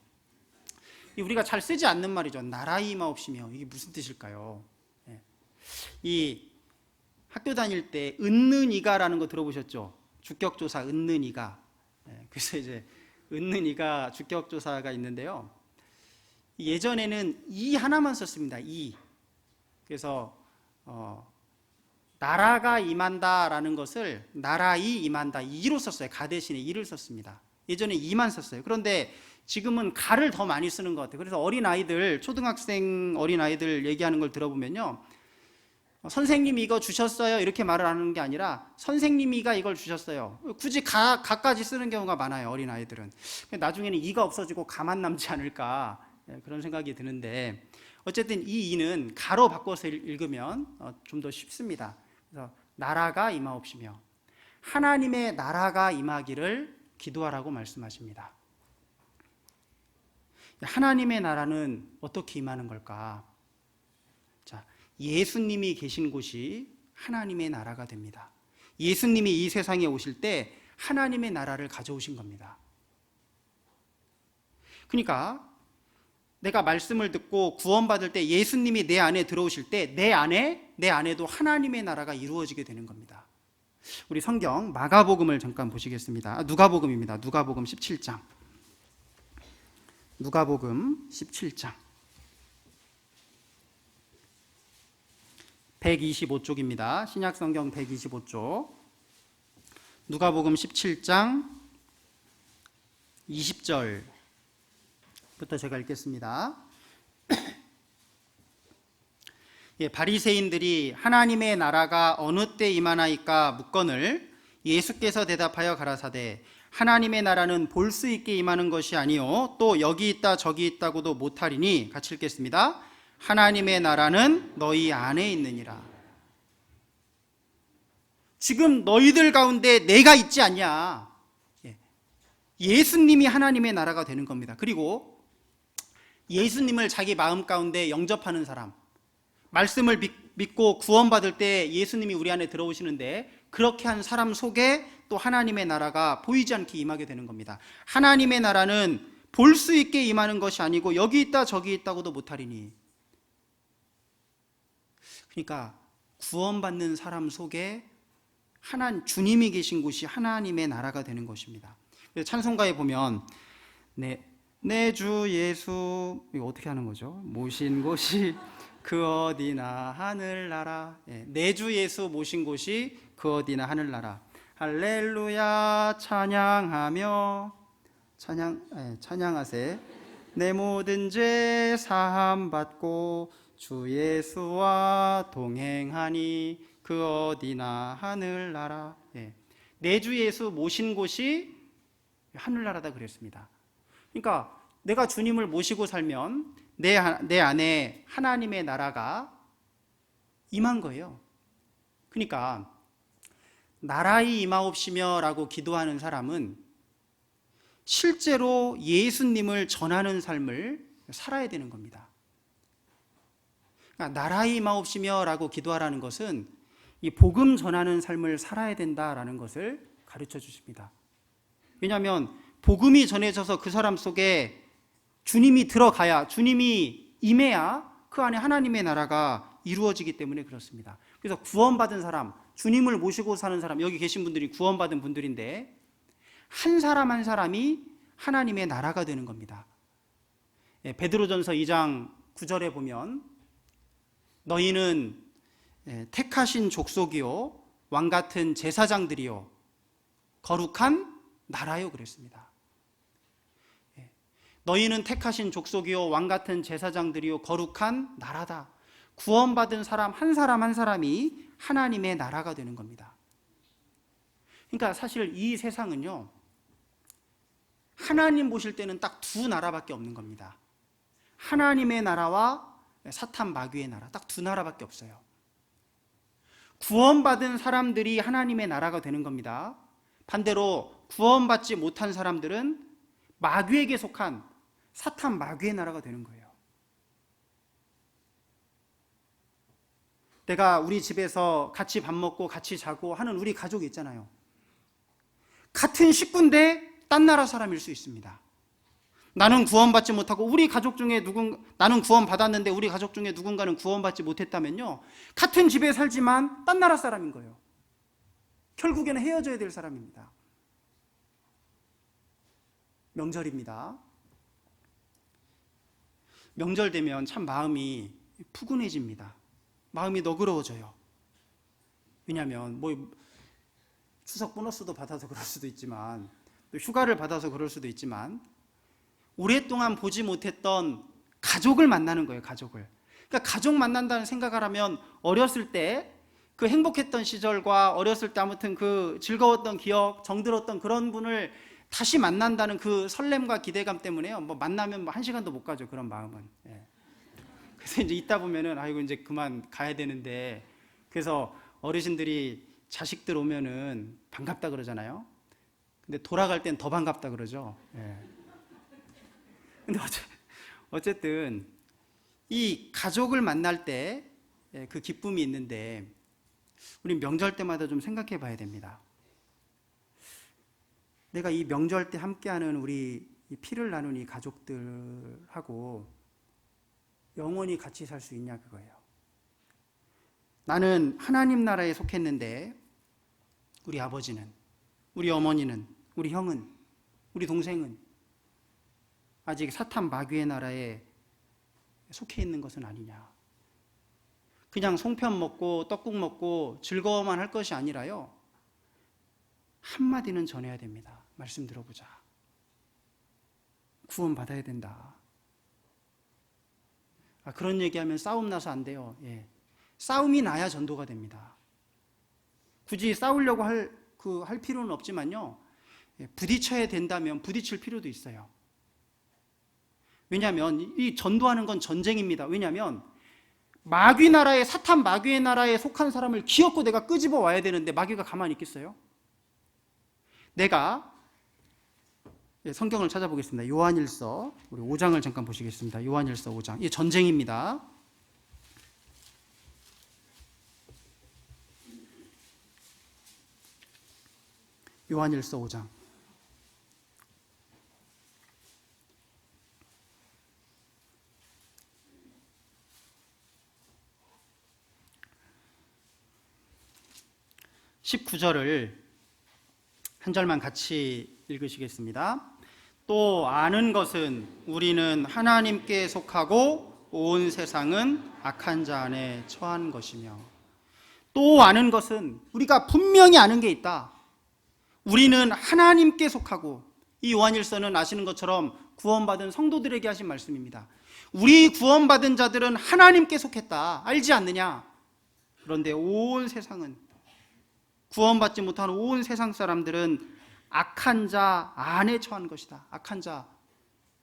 우리가 잘 쓰지 않는 말이죠. 나라의 임하옵시며. 이게 무슨 뜻일까요? 이 학교 다닐 때 은는이가라는 거 들어보셨죠? 주격조사 은는이가. 그래서 이제 은는이가 주격조사가 있는데요, 예전에는 이 하나만 썼습니다. 이. 그래서 나라가 임한다라는 것을 나라이 임한다, 이로 썼어요. 가 대신에 이를 썼습니다. 예전에 이만 썼어요. 그런데 지금은 가를 더 많이 쓰는 것 같아요. 그래서 어린아이들, 초등학생 어린아이들 얘기하는 걸 들어보면요, 선생님이 이거 주셨어요 이렇게 말을 하는 게 아니라 선생님이가 이걸 주셨어요. 굳이 가까지 쓰는 경우가 많아요, 어린아이들은. 나중에는 이가 없어지고 가만 남지 않을까, 그런 생각이 드는데, 어쨌든 이 이는 가로 바꿔서 읽으면 좀 더 쉽습니다. 그래서 나라가 임하옵시며, 하나님의 나라가 임하기를 기도하라고 말씀하십니다. 하나님의 나라는 어떻게 임하는 걸까? 자, 예수님이 계신 곳이 하나님의 나라가 됩니다. 예수님이 이 세상에 오실 때 하나님의 나라를 가져오신 겁니다. 그러니까 내가 말씀을 듣고 구원받을 때 예수님이 내 안에 들어오실 때 내 안에도 하나님의 나라가 이루어지게 되는 겁니다. 우리 성경 마가복음을 잠깐 보시겠습니다. 누가복음입니다. 누가복음 17장. 누가복음 17장 125쪽입니다. 신약성경 125쪽. 누가복음 17장 20절부터 제가 읽겠습니다. 바리새인들이 하나님의 나라가 어느 때 임하나이까 묻거늘 예수께서 대답하여 가라사대, 하나님의 나라는 볼 수 있게 임하는 것이 아니요 또 여기 있다 저기 있다고도 못하리니. 같이 읽겠습니다. 하나님의 나라는 너희 안에 있느니라. 지금 너희들 가운데 내가 있지 않냐. 예수님이 하나님의 나라가 되는 겁니다. 그리고 예수님을 자기 마음 가운데 영접하는 사람, 말씀을 믿고 구원받을 때 예수님이 우리 안에 들어오시는데, 그렇게 한 사람 속에 또 하나님의 나라가 보이지 않게 임하게 되는 겁니다. 하나님의 나라는 볼 수 있게 임하는 것이 아니고 여기 있다 저기 있다고도 못하리니. 그러니까 구원받는 사람 속에 주님이 계신 곳이 하나님의 나라가 되는 것입니다. 그래서 찬송가에 보면 내 주 예수, 이거 어떻게 하는 거죠? 모신 곳이 그 어디나 하늘나라. 내 주 예수 모신 곳이 그 어디나 하늘나라. 할렐루야 찬양하며 찬양하세. 내 모든 죄 사함 받고 주 예수와 동행하니 그 어디나 하늘나라. 내 주 예수 모신 곳이 하늘나라다 그랬습니다. 그러니까 내가 주님을 모시고 살면 내 안에 하나님의 나라가 임한 거예요. 그러니까 나라의 임하옵시며 라고 기도하는 사람은 실제로 예수님을 전하는 삶을 살아야 되는 겁니다. 그러니까 나라의 임하옵시며 라고 기도하라는 것은 이 복음 전하는 삶을 살아야 된다라는 것을 가르쳐 주십니다. 왜냐하면 복음이 전해져서 그 사람 속에 주님이 들어가야, 주님이 임해야 그 안에 하나님의 나라가 이루어지기 때문에 그렇습니다. 그래서 구원받은 사람, 주님을 모시고 사는 사람, 여기 계신 분들이 구원받은 분들인데 한 사람 한 사람이 하나님의 나라가 되는 겁니다. 베드로전서 2장 9절에 보면 너희는 택하신 족속이요 왕같은 제사장들이요 거룩한 나라요 그랬습니다. 너희는 택하신 족속이요 왕같은 제사장들이요 거룩한 나라다. 구원받은 사람 한 사람이 하나님의 나라가 되는 겁니다. 그러니까 사실 이 세상은요, 하나님 보실 때는 딱 두 나라밖에 없는 겁니다. 하나님의 나라와 사탄 마귀의 나라, 딱 두 나라밖에 없어요. 구원받은 사람들이 하나님의 나라가 되는 겁니다. 반대로 구원받지 못한 사람들은 마귀에게 속한 사탄 마귀의 나라가 되는 거예요. 내가 우리 집에서 같이 밥 먹고 같이 자고 하는 우리 가족이 있잖아요. 같은 식구인데 딴 나라 사람일 수 있습니다. 나는 구원받지 못하고 우리 가족 중에 나는 구원받았는데 우리 가족 중에 누군가는 구원받지 못했다면요, 같은 집에 살지만 딴 나라 사람인 거예요. 결국에는 헤어져야 될 사람입니다. 명절입니다. 명절 되면 참 마음이 푸근해집니다. 마음이 너그러워져요. 왜냐하면 추석 보너스도 받아서 그럴 수도 있지만, 또 휴가를 받아서 그럴 수도 있지만, 오랫동안 보지 못했던 가족을 만나는 거예요. 가족을. 그러니까 가족 만난다는 생각을 하면 어렸을 때 그 행복했던 시절과 어렸을 때 아무튼 그 즐거웠던 기억, 정들었던 그런 분을 다시 만난다는 그 설렘과 기대감 때문에요. 만나면 1시간도 못 가죠. 그런 마음은. 그래서 이제 있다 보면은 아이고 이제 그만 가야 되는데, 그래서 어르신들이 자식들 오면은 반갑다 그러잖아요. 근데 돌아갈 땐 더 반갑다 그러죠. 근데 어쨌든 이 가족을 만날 때 그 기쁨이 있는데, 우리 명절 때마다 좀 생각해 봐야 됩니다. 내가 이 명절 때 함께하는 우리 피를 나눈 이 가족들하고 영원히 같이 살 수 있냐 그거예요. 나는 하나님 나라에 속했는데 우리 아버지는, 우리 어머니는, 우리 형은, 우리 동생은 아직 사탄 마귀의 나라에 속해 있는 것은 아니냐. 그냥 송편 먹고 떡국 먹고 즐거워만 할 것이 아니라요, 한마디는 전해야 됩니다. 말씀 들어보자. 구원 받아야 된다. 그런 얘기하면 싸움 나서 안 돼요. 싸움이 나야 전도가 됩니다. 굳이 싸우려고 할 필요는 없지만요, 부딪혀야 된다면 부딪힐 필요도 있어요. 왜냐하면 이 전도하는 건 전쟁입니다. 왜냐하면 마귀 나라에, 사탄 마귀의 나라에 속한 사람을 기어코 내가 끄집어 와야 되는데 마귀가 가만히 있겠어요? 내가 성경을 찾아보겠습니다. 요한일서 우리 5장을 잠깐 보시겠습니다. 요한일서 5장. 이 전쟁입니다. 요한일서 5장. (19절을) 한 절만 같이 읽으시겠습니다. 또 아는 것은 우리는 하나님께 속하고 온 세상은 악한 자 안에 처한 것이며, 또 아는 것은 우리가 분명히 아는 게 있다. 우리는 하나님께 속하고, 이 요한일서는 아시는 것처럼 구원받은 성도들에게 하신 말씀입니다. 우리 구원받은 자들은 하나님께 속했다. 알지 않느냐? 그런데 온 세상은, 구원받지 못한 온 세상 사람들은 악한 자 안에 처한 것이다. 악한 자,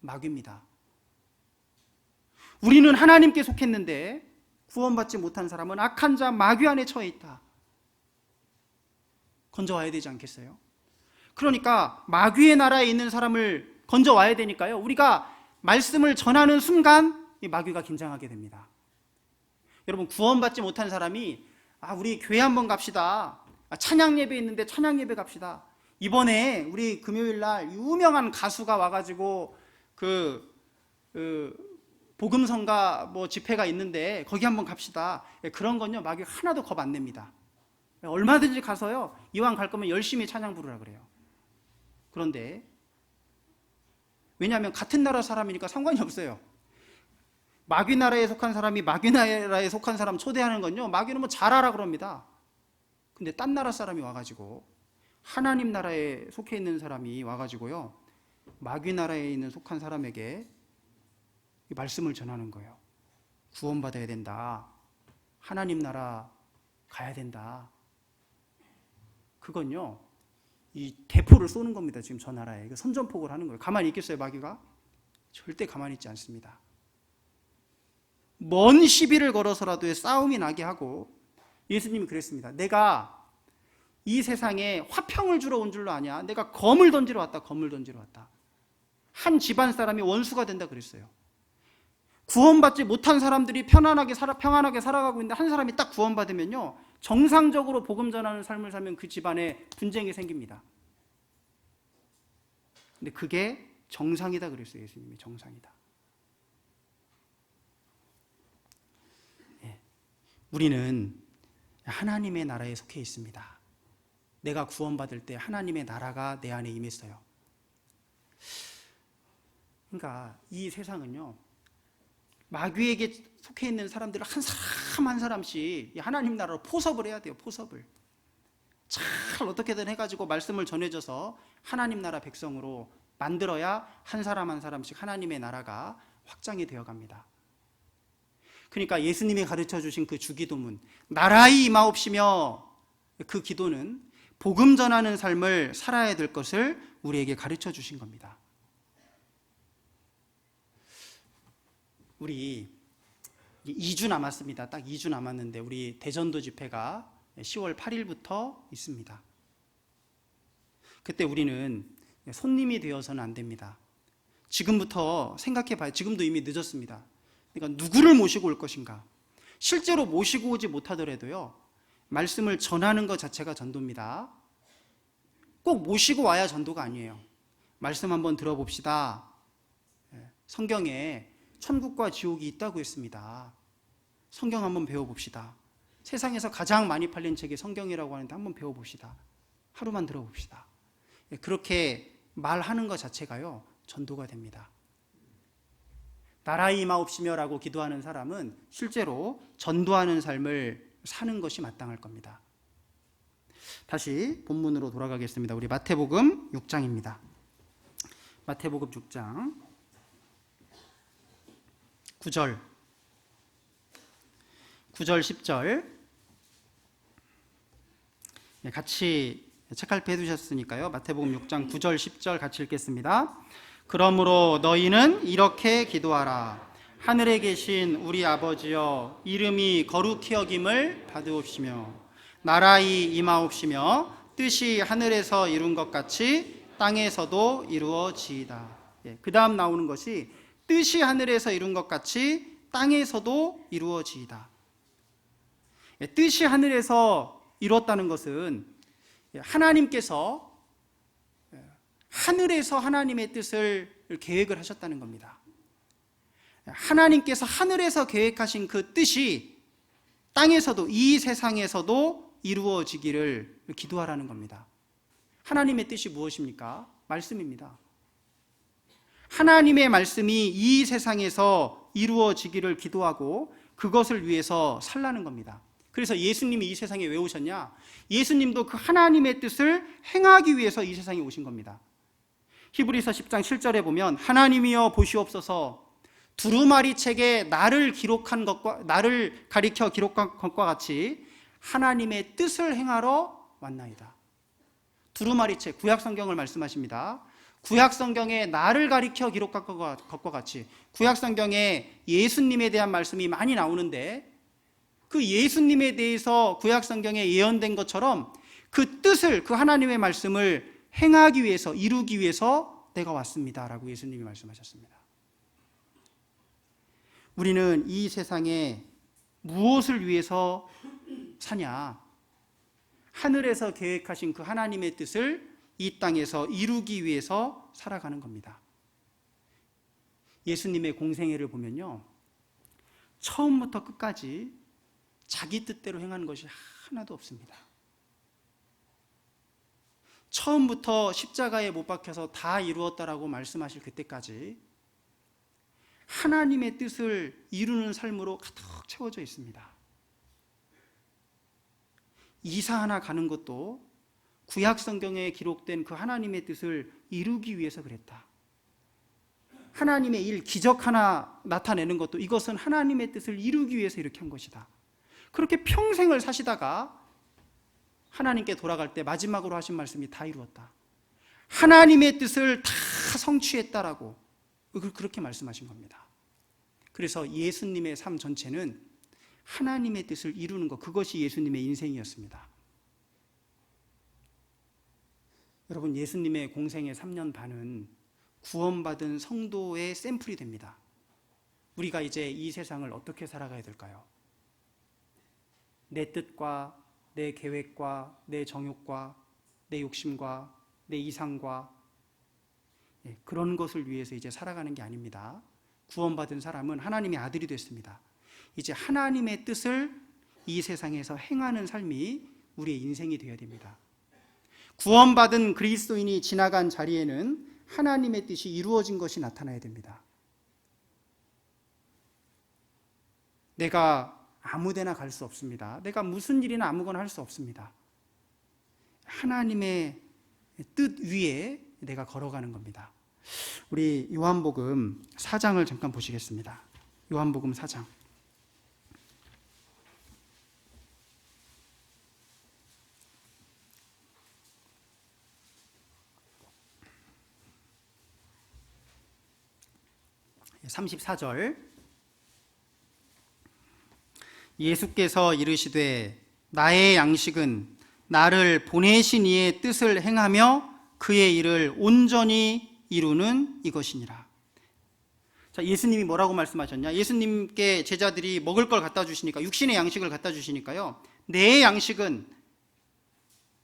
마귀입니다. 우리는 하나님께 속했는데 구원받지 못한 사람은 악한 자, 마귀 안에 처해 있다. 건져와야 되지 않겠어요? 그러니까 마귀의 나라에 있는 사람을 건져와야 되니까요, 우리가 말씀을 전하는 순간 이 마귀가 긴장하게 됩니다. 여러분, 구원받지 못한 사람이 우리 교회 한번 갑시다. 찬양 예배 있는데 찬양 예배 갑시다. 이번에 우리 금요일 날 유명한 가수가 와가지고 복음성가 집회가 있는데 거기 한번 갑시다. 그런 건요, 마귀가 하나도 겁 안 냅니다. 얼마든지 가서요, 이왕 갈 거면 열심히 찬양 부르라 그래요. 그런데 왜냐하면 같은 나라 사람이니까 상관이 없어요. 마귀 나라에 속한 사람이 마귀 나라에 속한 사람 초대하는 건요, 마귀는 잘하라 그럽니다. 근데 딴 나라 사람이 와가지고, 하나님 나라에 속해 있는 사람이 와가지고요, 마귀 나라에 있는 속한 사람에게 말씀을 전하는 거예요. 구원받아야 된다. 하나님 나라 가야 된다. 그건요, 이 대포를 쏘는 겁니다. 지금 저 나라에 선전포고를 하는 거예요. 가만히 있겠어요, 마귀가? 절대 가만히 있지 않습니다. 먼 시비를 걸어서라도 싸움이 나게 하고, 예수님이 그랬습니다. 내가 이 세상에 화평을 주러 온 줄로 아냐? 내가 검을 던지러 왔다. 검을 던지러 왔다. 한 집안 사람이 원수가 된다 그랬어요. 구원받지 못한 사람들이 평안하게 살아가고 있는데 한 사람이 딱 구원받으면요, 정상적으로 복음 전하는 삶을 살면 그 집안에 분쟁이 생깁니다. 근데 그게 정상이다 그랬어요. 예수님이 정상이다. 우리는 하나님의 나라에 속해 있습니다. 내가 구원받을 때 하나님의 나라가 내 안에 임했어요. 그러니까 이 세상은요, 마귀에게 속해 있는 사람들을 한 사람 한 사람씩 하나님 나라로 포섭을 해야 돼요. 포섭을 잘 어떻게든 해가지고 말씀을 전해줘서 하나님 나라 백성으로 만들어야 한 사람 한 사람씩 하나님의 나라가 확장이 되어갑니다. 그러니까 예수님이 가르쳐 주신 그 주기도문, 나라의 임하옵시며, 그 기도는 복음 전하는 삶을 살아야 될 것을 우리에게 가르쳐 주신 겁니다. 우리 2주 남았습니다. 딱 2주 남았는데 우리 대전도 집회가 10월 8일부터 있습니다. 그때 우리는 손님이 되어서는 안 됩니다. 지금부터 생각해 봐요. 지금도 이미 늦었습니다. 그러니까 누구를 모시고 올 것인가? 실제로 모시고 오지 못하더라도요, 말씀을 전하는 것 자체가 전도입니다. 꼭 모시고 와야 전도가 아니에요. 말씀 한번 들어봅시다. 성경에 천국과 지옥이 있다고 했습니다. 성경 한번 배워봅시다. 세상에서 가장 많이 팔린 책이 성경이라고 하는데 한번 배워봅시다. 하루만 들어봅시다. 그렇게 말하는 것 자체가요, 전도가 됩니다. 나라의 임하옵시며라고 기도하는 사람은 실제로 전도하는 삶을 사는 것이 마땅할 겁니다. 다시 본문으로 돌아가겠습니다. 우리 마태복음 6장입니다. 마태복음 6장 9절 10절 같이 책갈피 해두셨으니까요, 마태복음 6장 9절 10절 같이 읽겠습니다. 그러므로 너희는 이렇게 기도하라. 하늘에 계신 우리 아버지여, 이름이 거룩히 여김을 받으옵시며 나라의 임하옵시며 뜻이 하늘에서 이룬 것 같이 땅에서도 이루어지이다. 그 다음 나오는 것이 뜻이 하늘에서 이룬 것 같이 땅에서도 이루어지이다. 뜻이 하늘에서 이루었다는 것은 하나님께서 하늘에서 하나님의 뜻을 계획을 하셨다는 겁니다. 하나님께서 하늘에서 계획하신 그 뜻이 땅에서도, 이 세상에서도 이루어지기를 기도하라는 겁니다. 하나님의 뜻이 무엇입니까? 말씀입니다. 하나님의 말씀이 이 세상에서 이루어지기를 기도하고 그것을 위해서 살라는 겁니다. 그래서 예수님이 이 세상에 왜 오셨냐? 예수님도 그 하나님의 뜻을 행하기 위해서 이 세상에 오신 겁니다. 히브리서 10장 7절에 보면 하나님이여 보시옵소서, 두루마리 책에 나를 가리켜 기록한 것과 같이 하나님의 뜻을 행하러 왔나이다. 두루마리체, 구약성경을 말씀하십니다. 구약성경에 나를 가리켜 기록한 것과 같이 구약성경에 예수님에 대한 말씀이 많이 나오는데 그 예수님에 대해서 구약성경에 예언된 것처럼 그 뜻을, 그 하나님의 말씀을 행하기 위해서, 이루기 위해서 내가 왔습니다 라고 예수님이 말씀하셨습니다. 우리는 이 세상에 무엇을 위해서 사냐? 하늘에서 계획하신 그 하나님의 뜻을 이 땅에서 이루기 위해서 살아가는 겁니다. 예수님의 공생애를 보면요, 처음부터 끝까지 자기 뜻대로 행하는 것이 하나도 없습니다. 처음부터 십자가에 못 박혀서 다 이루었다라고 말씀하실 그때까지 하나님의 뜻을 이루는 삶으로 가득 채워져 있습니다. 이사 하나 가는 것도 구약 성경에 기록된 그 하나님의 뜻을 이루기 위해서 그랬다. 하나님의 일, 기적 하나 나타내는 것도 이것은 하나님의 뜻을 이루기 위해서 이렇게 한 것이다. 그렇게 평생을 사시다가 하나님께 돌아갈 때 마지막으로 하신 말씀이 다 이루었다. 하나님의 뜻을 다 성취했다라고 그렇게 말씀하신 겁니다. 그래서 예수님의 삶 전체는 하나님의 뜻을 이루는 것, 그것이 예수님의 인생이었습니다. 여러분, 예수님의 공생의 3년 반은 구원받은 성도의 샘플이 됩니다. 우리가 이제 이 세상을 어떻게 살아가야 될까요? 내 뜻과 내 계획과 내 정욕과 내 욕심과 내 이상과 그런 것을 위해서 이제 살아가는 게 아닙니다. 구원받은 사람은 하나님의 아들이 됐습니다. 이제 하나님의 뜻을 이 세상에서 행하는 삶이 우리의 인생이 되어야 됩니다. 구원받은 그리스도인이 지나간 자리에는 하나님의 뜻이 이루어진 것이 나타나야 됩니다. 내가 아무데나 갈 수 없습니다. 내가 무슨 일이나 아무거나 할 수 없습니다. 하나님의 뜻 위에 내가 걸어가는 겁니다. 우리 요한복음 4장을 잠깐 보시겠습니다. 요한복음 4장. 예, 34절. 예수께서 이르시되 나의 양식은 나를 보내신 이의 뜻을 행하며 그의 일을 온전히 이루는 이것이니라. 자, 예수님이 뭐라고 말씀하셨냐? 예수님께 제자들이 먹을 걸 갖다 주시니까, 육신의 양식을 갖다 주시니까요, 내 양식은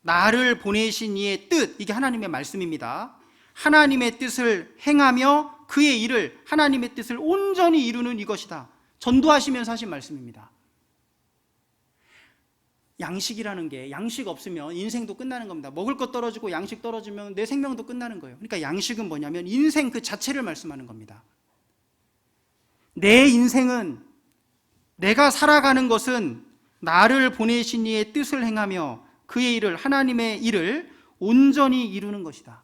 나를 보내신 이의 뜻, 이게 하나님의 말씀입니다. 하나님의 뜻을 행하며 그의 일을, 하나님의 뜻을 온전히 이루는 이것이다. 전도하시면서 하신 말씀입니다. 양식이라는 게, 양식 없으면 인생도 끝나는 겁니다. 먹을 것 떨어지고 양식 떨어지면 내 생명도 끝나는 거예요. 그러니까 양식은 뭐냐면 인생 그 자체를 말씀하는 겁니다. 내 인생은, 내가 살아가는 것은 나를 보내신 이의 뜻을 행하며 그의 일을, 하나님의 일을 온전히 이루는 것이다.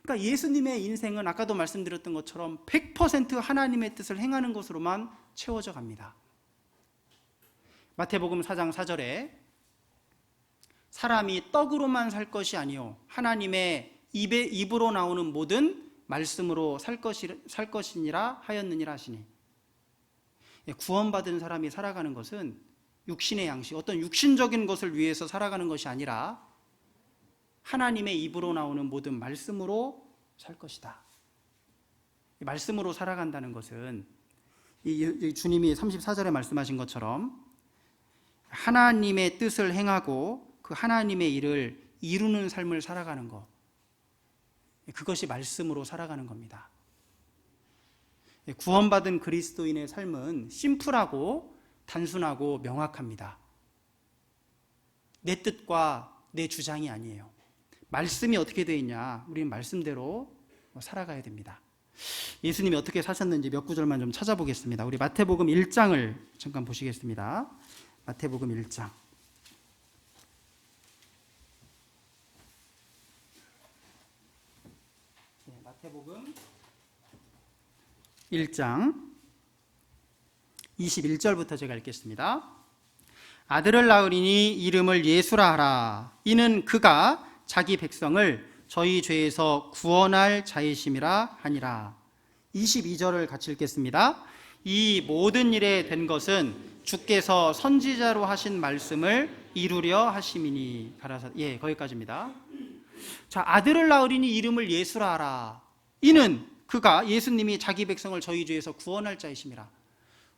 그러니까 예수님의 인생은 아까도 말씀드렸던 것처럼 100% 하나님의 뜻을 행하는 것으로만 채워져 갑니다. 마태복음 4장 4절에 사람이 떡으로만 살 것이 아니요 하나님의 입으로 나오는 모든 말씀으로 살 것이니라 하였느니라 하시니, 구원받은 사람이 살아가는 것은 육신의 양식, 어떤 육신적인 것을 위해서 살아가는 것이 아니라 하나님의 입으로 나오는 모든 말씀으로 살 것이다. 말씀으로 살아간다는 것은 주님이 34절에 말씀하신 것처럼 하나님의 뜻을 행하고 그 하나님의 일을 이루는 삶을 살아가는 것, 그것이 말씀으로 살아가는 겁니다. 구원받은 그리스도인의 삶은 심플하고 단순하고 명확합니다. 내 뜻과 내 주장이 아니에요. 말씀이 어떻게 되어 있냐? 우리는 말씀대로 살아가야 됩니다. 예수님이 어떻게 사셨는지 몇 구절만 좀 찾아보겠습니다. 우리 마태복음 1장을 잠깐 보시겠습니다. 마태복음 1장. 마태복음 1장 21절부터 제가 읽겠습니다. 아들을 낳으리니 이름을 예수라 하라. 이는 그가 자기 백성을 저희 죄에서 구원할 자이심이라 하니라. 22절을 같이 읽겠습니다. 이 모든 일에 된 것은 주께서 선지자로 하신 말씀을 이루려 하심이니. 거기까지입니다. 자, 아들을 낳으리니 이름을 예수라 하라. 이는 그가, 예수님이 자기 백성을 저희 죄에서 구원할 자이심이라.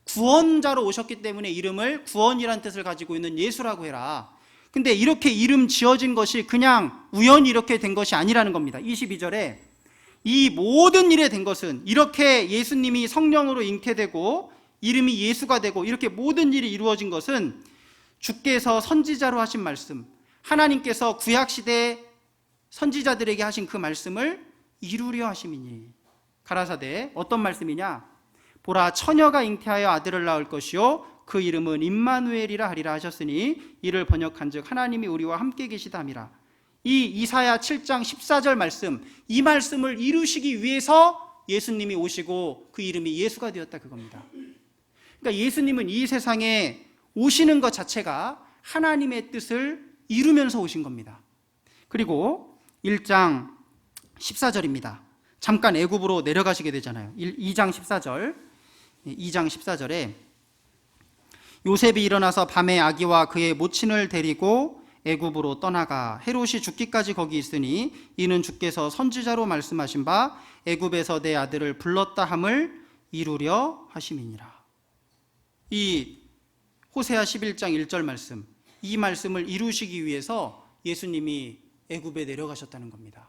구원자로 오셨기 때문에 이름을 구원이란 뜻을 가지고 있는 예수라고 해라. 근데 이렇게 이름 지어진 것이 그냥 우연히 이렇게 된 것이 아니라는 겁니다. 22절에 이 모든 일에 된 것은, 이렇게 예수님이 성령으로 잉태되고 이름이 예수가 되고 이렇게 모든 일이 이루어진 것은 주께서 선지자로 하신 말씀, 하나님께서 구약시대 선지자들에게 하신 그 말씀을 이루려 하심이니. 가라사대 어떤 말씀이냐? 보라, 처녀가 잉태하여 아들을 낳을 것이요 그 이름은 임마누엘이라 하리라 하셨으니 이를 번역한즉 하나님이 우리와 함께 계시다 함이라. 이 이사야 7장 14절 말씀, 이 말씀을 이루시기 위해서 예수님이 오시고 그 이름이 예수가 되었다, 그겁니다. 그러니까 예수님은 이 세상에 오시는 것 자체가 하나님의 뜻을 이루면서 오신 겁니다. 그리고 1장 14절입니다. 잠깐 애굽으로 내려가시게 되잖아요. 2장 14절에 요셉이 일어나서 밤에 아기와 그의 모친을 데리고 애굽으로 떠나가 헤롯이 죽기까지 거기 있으니 이는 주께서 선지자로 말씀하신 바 애굽에서 내 아들을 불렀다 함을 이루려 하심이니라. 이 호세아 11장 1절 말씀, 이 말씀을 이루시기 위해서 예수님이 애굽에 내려가셨다는 겁니다.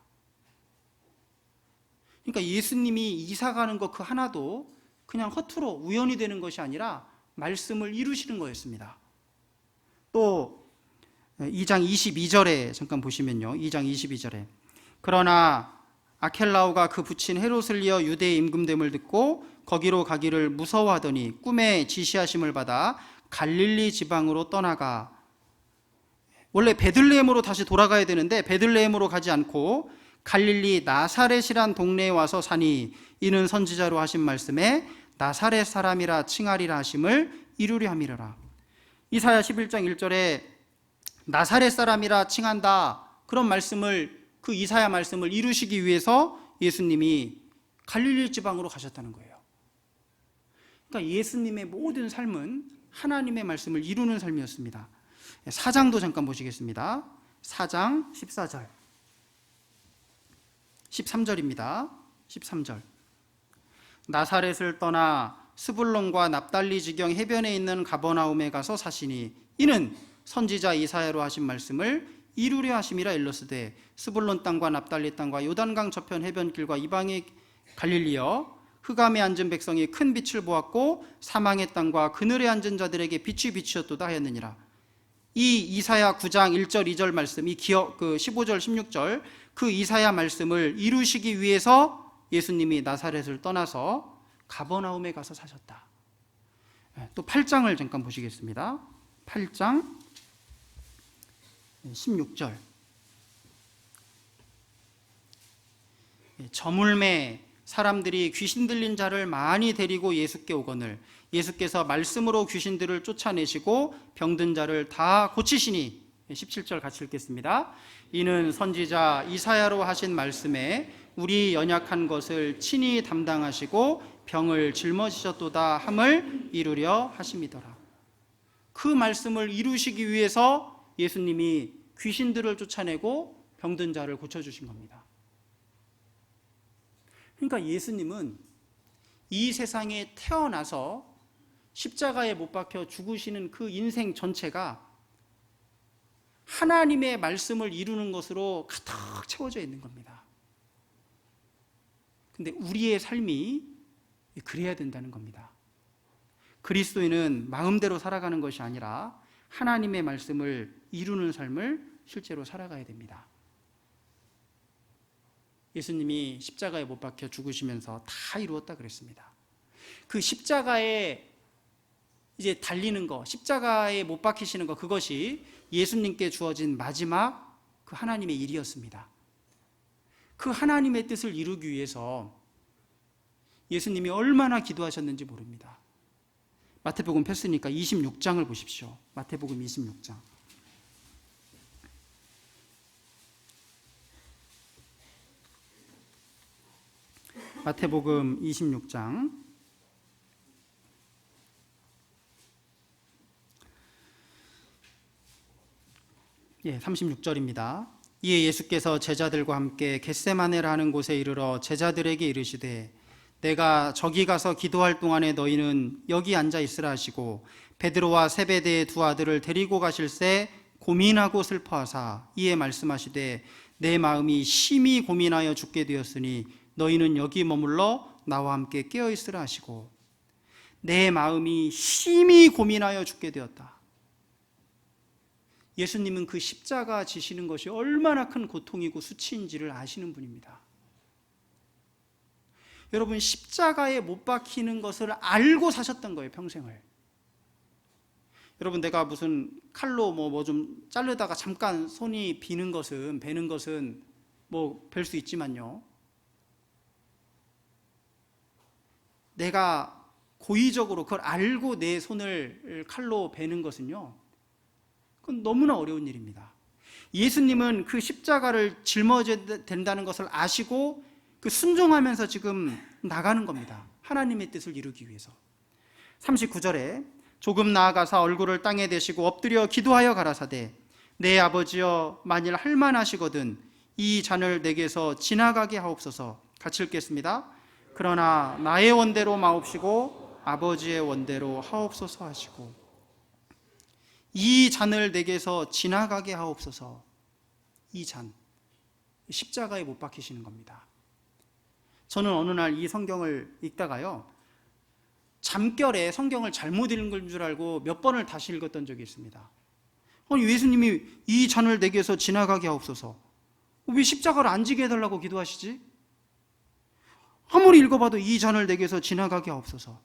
그러니까 예수님이 이사 가는 것 그 하나도 그냥 허투루 우연히 되는 것이 아니라 말씀을 이루시는 거였습니다. 또 2장 22절에 잠깐 보시면요. 2장 22절에 그러나 아켈라오가 그 부친 헤롯을 이어 유대에 임금됨을 듣고 거기로 가기를 무서워하더니 꿈에 지시하심을 받아 갈릴리 지방으로 떠나가, 원래 베들레헴으로 다시 돌아가야 되는데 베들레헴으로 가지 않고 갈릴리 나사렛이란 동네에 와서 사니 이는 선지자로 하신 말씀에 나사렛 사람이라 칭하리라 하심을 이루려 함이라. 이사야 11장 1절에 나사렛 사람이라 칭한다, 그런 말씀을, 그 이사야 말씀을 이루시기 위해서 예수님이 갈릴리 지방으로 가셨다는 거예요. 그러니까 예수님의 모든 삶은 하나님의 말씀을 이루는 삶이었습니다. 4장도 잠깐 보시겠습니다. 4장 14절 13절입니다. 13절 나사렛을 떠나 스불론과 납달리 지경 해변에 있는 가버나움에 가서 사시니 이는 선지자 이사야로 하신 말씀을 이루려 하심이라. 일러스되 스불론 땅과 납달리 땅과 요단강 저편 해변길과 이방의 갈릴리여, 흑암에 앉은 백성이 큰 빛을 보았고 사망의 땅과 그늘에 앉은 자들에게 빛이 비추었도다 하였느니라. 이 이사야 9장 1절 2절 말씀, 이 15절 16절 그 이사야 말씀을 이루시기 위해서 예수님이 나사렛을 떠나서 가버나움에 가서 사셨다. 또 8장을 잠깐 보시겠습니다. 8장 16절 저물매 사람들이 귀신 들린 자를 많이 데리고 예수께 오거늘 예수께서 말씀으로 귀신들을 쫓아내시고 병든 자를 다 고치시니. 17절 같이 읽겠습니다. 이는 선지자 이사야로 하신 말씀에 우리 연약한 것을 친히 담당하시고 병을 짊어지셨도다 함을 이루려 하심이더라. 그 말씀을 이루시기 위해서 예수님이 귀신들을 쫓아내고 병든 자를 고쳐주신 겁니다. 그러니까 예수님은 이 세상에 태어나서 십자가에 못 박혀 죽으시는 그 인생 전체가 하나님의 말씀을 이루는 것으로 가득 채워져 있는 겁니다. 근데 우리의 삶이 그래야 된다는 겁니다. 그리스도인은 마음대로 살아가는 것이 아니라 하나님의 말씀을 이루는 삶을 실제로 살아가야 됩니다. 예수님이 십자가에 못 박혀 죽으시면서 다 이루었다 그랬습니다. 그 십자가에 이제 달리는 거, 십자가에 못 박히시는 거, 그것이 예수님께 주어진 마지막 그 하나님의 일이었습니다. 그 하나님의 뜻을 이루기 위해서 예수님이 얼마나 기도하셨는지 모릅니다. 마태복음 폈으니까 26장을 보십시오. 마태복음 26장. 마태복음 26장 36절입니다. 이에 예수께서 제자들과 함께 겟세마네라 하는 곳에 이르러 제자들에게 이르시되 내가 저기 가서 기도할 동안에 너희는 여기 앉아 있으라 하시고 베드로와 세베대의 두 아들을 데리고 가실새 고민하고 슬퍼하사 이에 말씀하시되 내 마음이 심히 고민하여 죽게 되었으니 너희는 여기 머물러 나와 함께 깨어 있으라 하시고, 내 마음이 심히 고민하여 죽게 되었다. 예수님은 그 십자가 지시는 것이 얼마나 큰 고통이고 수치인지를 아시는 분입니다. 여러분, 십자가에 못 박히는 것을 알고 사셨던 거예요, 평생을. 여러분, 내가 무슨 칼로 뭐 좀 자르다가 잠깐 손이 베는 것은 뭐 별 수 있지만요, 내가 고의적으로 그걸 알고 내 손을 칼로 베는 것은요, 그건 너무나 어려운 일입니다. 예수님은 그 십자가를 짊어져야 된다는 것을 아시고 그 순종하면서 지금 나가는 겁니다. 하나님의 뜻을 이루기 위해서. 39절에 조금 나아가서 얼굴을 땅에 대시고 엎드려 기도하여 가라사대 내 아버지여 만일 할만하시거든 이 잔을 내게서 지나가게 하옵소서. 같이 읽겠습니다. 그러나 나의 원대로 마옵시고 아버지의 원대로 하옵소서 하시고, 이 잔을 내게서 지나가게 하옵소서. 이 잔, 십자가에 못 박히시는 겁니다. 저는 어느 날 이 성경을 읽다가요, 잠결에 성경을 잘못 읽은 줄 알고 몇 번을 다시 읽었던 적이 있습니다. 아니, 예수님이 이 잔을 내게서 지나가게 하옵소서, 왜 십자가를 안 지게 해달라고 기도하시지? 아무리 읽어봐도 이 잔을 내게서 지나가게 하옵소서.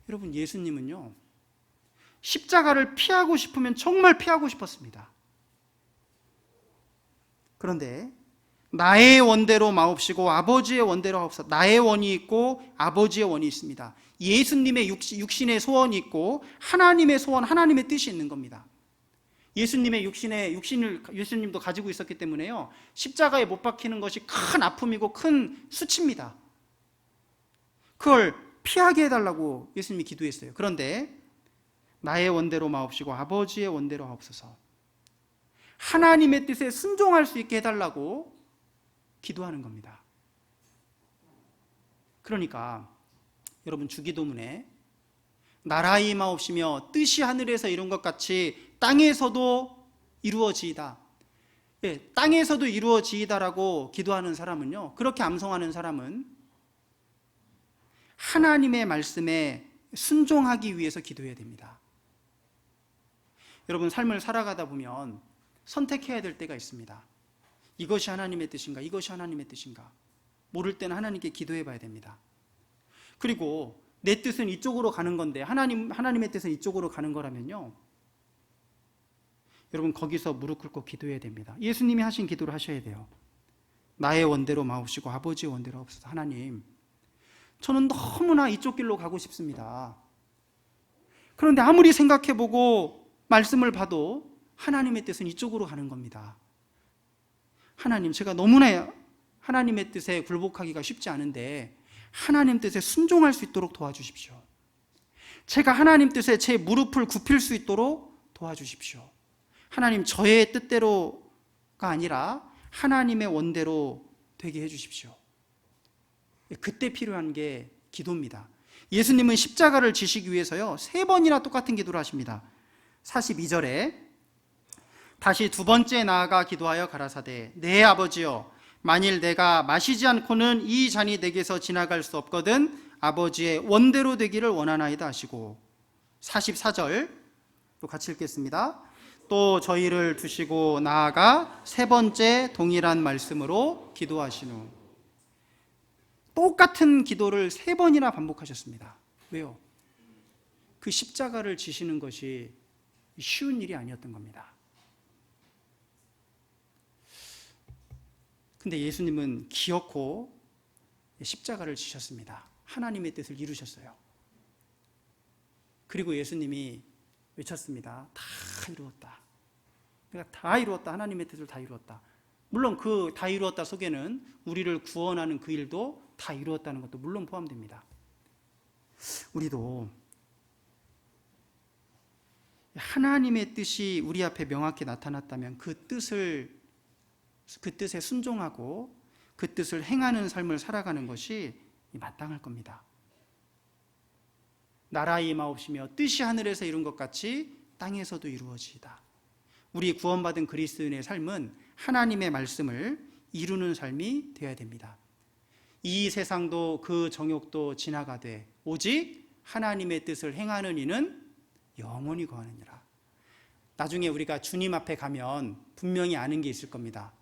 여러분, 예수님은요, 십자가를 피하고 싶으면 정말 피하고 싶었습니다. 그런데 나의 원대로 마옵시고 아버지의 원대로 하옵소서. 나의 원이 있고 아버지의 원이 있습니다. 예수님의 육신의 소원이 있고 하나님의 소원, 하나님의 뜻이 있는 겁니다. 예수님의 육신을 예수님도 가지고 있었기 때문에요, 십자가에 못 박히는 것이 큰 아픔이고 큰 수치입니다. 그걸 피하게 해달라고 예수님이 기도했어요. 그런데 나의 원대로 마옵시고 아버지의 원대로 하옵소서. 하나님의 뜻에 순종할 수 있게 해달라고 기도하는 겁니다. 그러니까 여러분, 주기도문에 나라의 임하옵시며 뜻이 하늘에서 이룬 것 같이 땅에서도 이루어지이다. 땅에서도 이루어지이다라고 기도하는 사람은요, 그렇게 암송하는 사람은 하나님의 말씀에 순종하기 위해서 기도해야 됩니다. 여러분, 삶을 살아가다 보면 선택해야 될 때가 있습니다. 이것이 하나님의 뜻인가, 이것이 하나님의 뜻인가. 모를 때는 하나님께 기도해 봐야 됩니다. 그리고 내 뜻은 이쪽으로 가는 건데 하나님의 뜻은 이쪽으로 가는 거라면요, 여러분, 거기서 무릎 꿇고 기도해야 됩니다. 예수님이 하신 기도를 하셔야 돼요. 나의 원대로 마옵시고 아버지의 원대로 하옵소서. 하나님, 저는 너무나 이쪽 길로 가고 싶습니다. 그런데 아무리 생각해보고 말씀을 봐도 하나님의 뜻은 이쪽으로 가는 겁니다. 하나님, 제가 너무나 하나님의 뜻에 굴복하기가 쉽지 않은데 하나님 뜻에 순종할 수 있도록 도와주십시오. 제가 하나님 뜻에 제 무릎을 굽힐 수 있도록 도와주십시오. 하나님, 저의 뜻대로가 아니라 하나님의 원대로 되게 해주십시오. 그때 필요한 게 기도입니다. 예수님은 십자가를 지시기 위해서요, 3번이나 똑같은 기도를 하십니다. 42절에 다시 두 번째 나아가 기도하여 가라사대 내 아버지여 만일 내가 마시지 않고는 이 잔이 내게서 지나갈 수 없거든 아버지의 원대로 되기를 원하나이다 하시고, 44절 또 같이 읽겠습니다. 또 저희를 두시고 나아가 세 번째 동일한 말씀으로 기도하시누. 똑같은 기도를 3번이나 반복하셨습니다. 왜요? 그 십자가를 지시는 것이 쉬운 일이 아니었던 겁니다. 근데 예수님은 기어코 십자가를 지셨습니다. 하나님의 뜻을 이루셨어요. 그리고 예수님이 외쳤습니다. 다 이루었다. 내가 다 이루었다. 하나님의 뜻을 다 이루었다. 물론 그 다 이루었다 속에는 우리를 구원하는 그 일도 다 이루었다는 것도 물론 포함됩니다. 우리도 하나님의 뜻이 우리 앞에 명확히 나타났다면 그 뜻에 순종하고 그 뜻을 행하는 삶을 살아가는 것이 마땅할 겁니다. 나라의 임하옵시며 뜻이 하늘에서 이룬 것 같이 땅에서도 이루어지이다. 우리 구원받은 그리스도인의 삶은 하나님의 말씀을 이루는 삶이 되어야 됩니다. 이 세상도 그 정욕도 지나가되 오직 하나님의 뜻을 행하는 이는 영원히 거하느니라. 나중에 우리가 주님 앞에 가면 분명히 아는 게 있을 겁니다.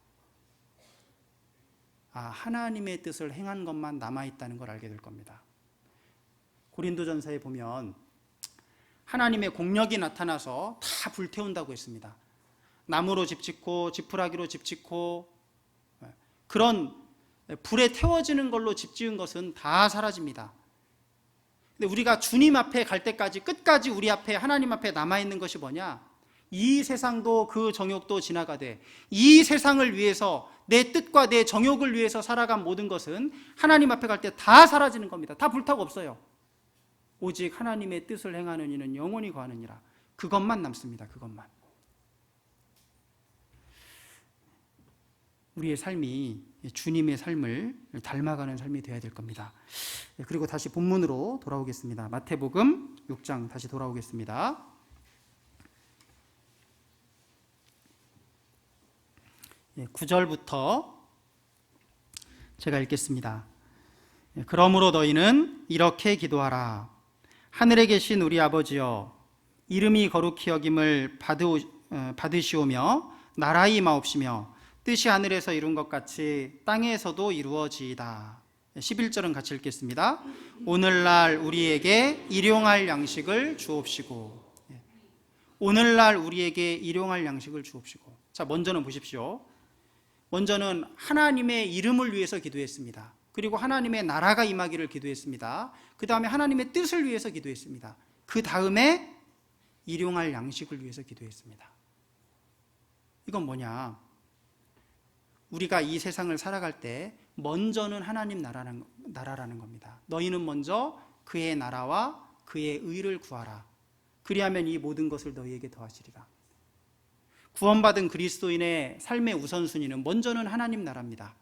하나님의 뜻을 행한 것만 남아있다는 걸 알게 될 겁니다. 고린도전서에 보면 하나님의 공력이 나타나서 다 불태운다고 했습니다. 나무로 집짓고 지푸라기로 집짓고 그런 불에 태워지는 걸로 집지은 것은 다 사라집니다. 근데 우리가 주님 앞에 갈 때까지 끝까지 우리 앞에 하나님 앞에 남아있는 것이 뭐냐? 이 세상도 그 정욕도 지나가되 이 세상을 위해서 내 뜻과 내 정욕을 위해서 살아간 모든 것은 하나님 앞에 갈 때 다 사라지는 겁니다. 다 불타고 없어요. 오직 하나님의 뜻을 행하는 이는 영원히 거하느니라. 그것만 남습니다. 그것만. 우리의 삶이 주님의 삶을 닮아가는 삶이 되어야 될 겁니다. 그리고 다시 본문으로 돌아오겠습니다. 마태복음 6장 다시 돌아오겠습니다. 9절부터 제가 읽겠습니다. 그러므로 너희는 이렇게 기도하라. 하늘에 계신 우리 아버지여, 이름이 거룩히 여김을 받으시오며 나라의 임하옵시며 뜻이 하늘에서 이룬 것 같이 땅에서도 이루어지이다. 11절은 같이 읽겠습니다. 오늘날 우리에게 일용할 양식을 주옵시고. 오늘날 우리에게 일용할 양식을 주옵시고. 자, 먼저는 보십시오. 먼저는 하나님의 이름을 위해서 기도했습니다. 그리고 하나님의 나라가 임하기를 기도했습니다. 그 다음에 하나님의 뜻을 위해서 기도했습니다. 그 다음에 일용할 양식을 위해서 기도했습니다. 이건 뭐냐? 우리가 이 세상을 살아갈 때 먼저는 하나님 나라라는 겁니다. 너희는 먼저 그의 나라와 그의 의를 구하라. 그리하면 이 모든 것을 너희에게 더하시리라. 구원받은 그리스도인의 삶의 우선순위는 먼저는 하나님 나라입니다.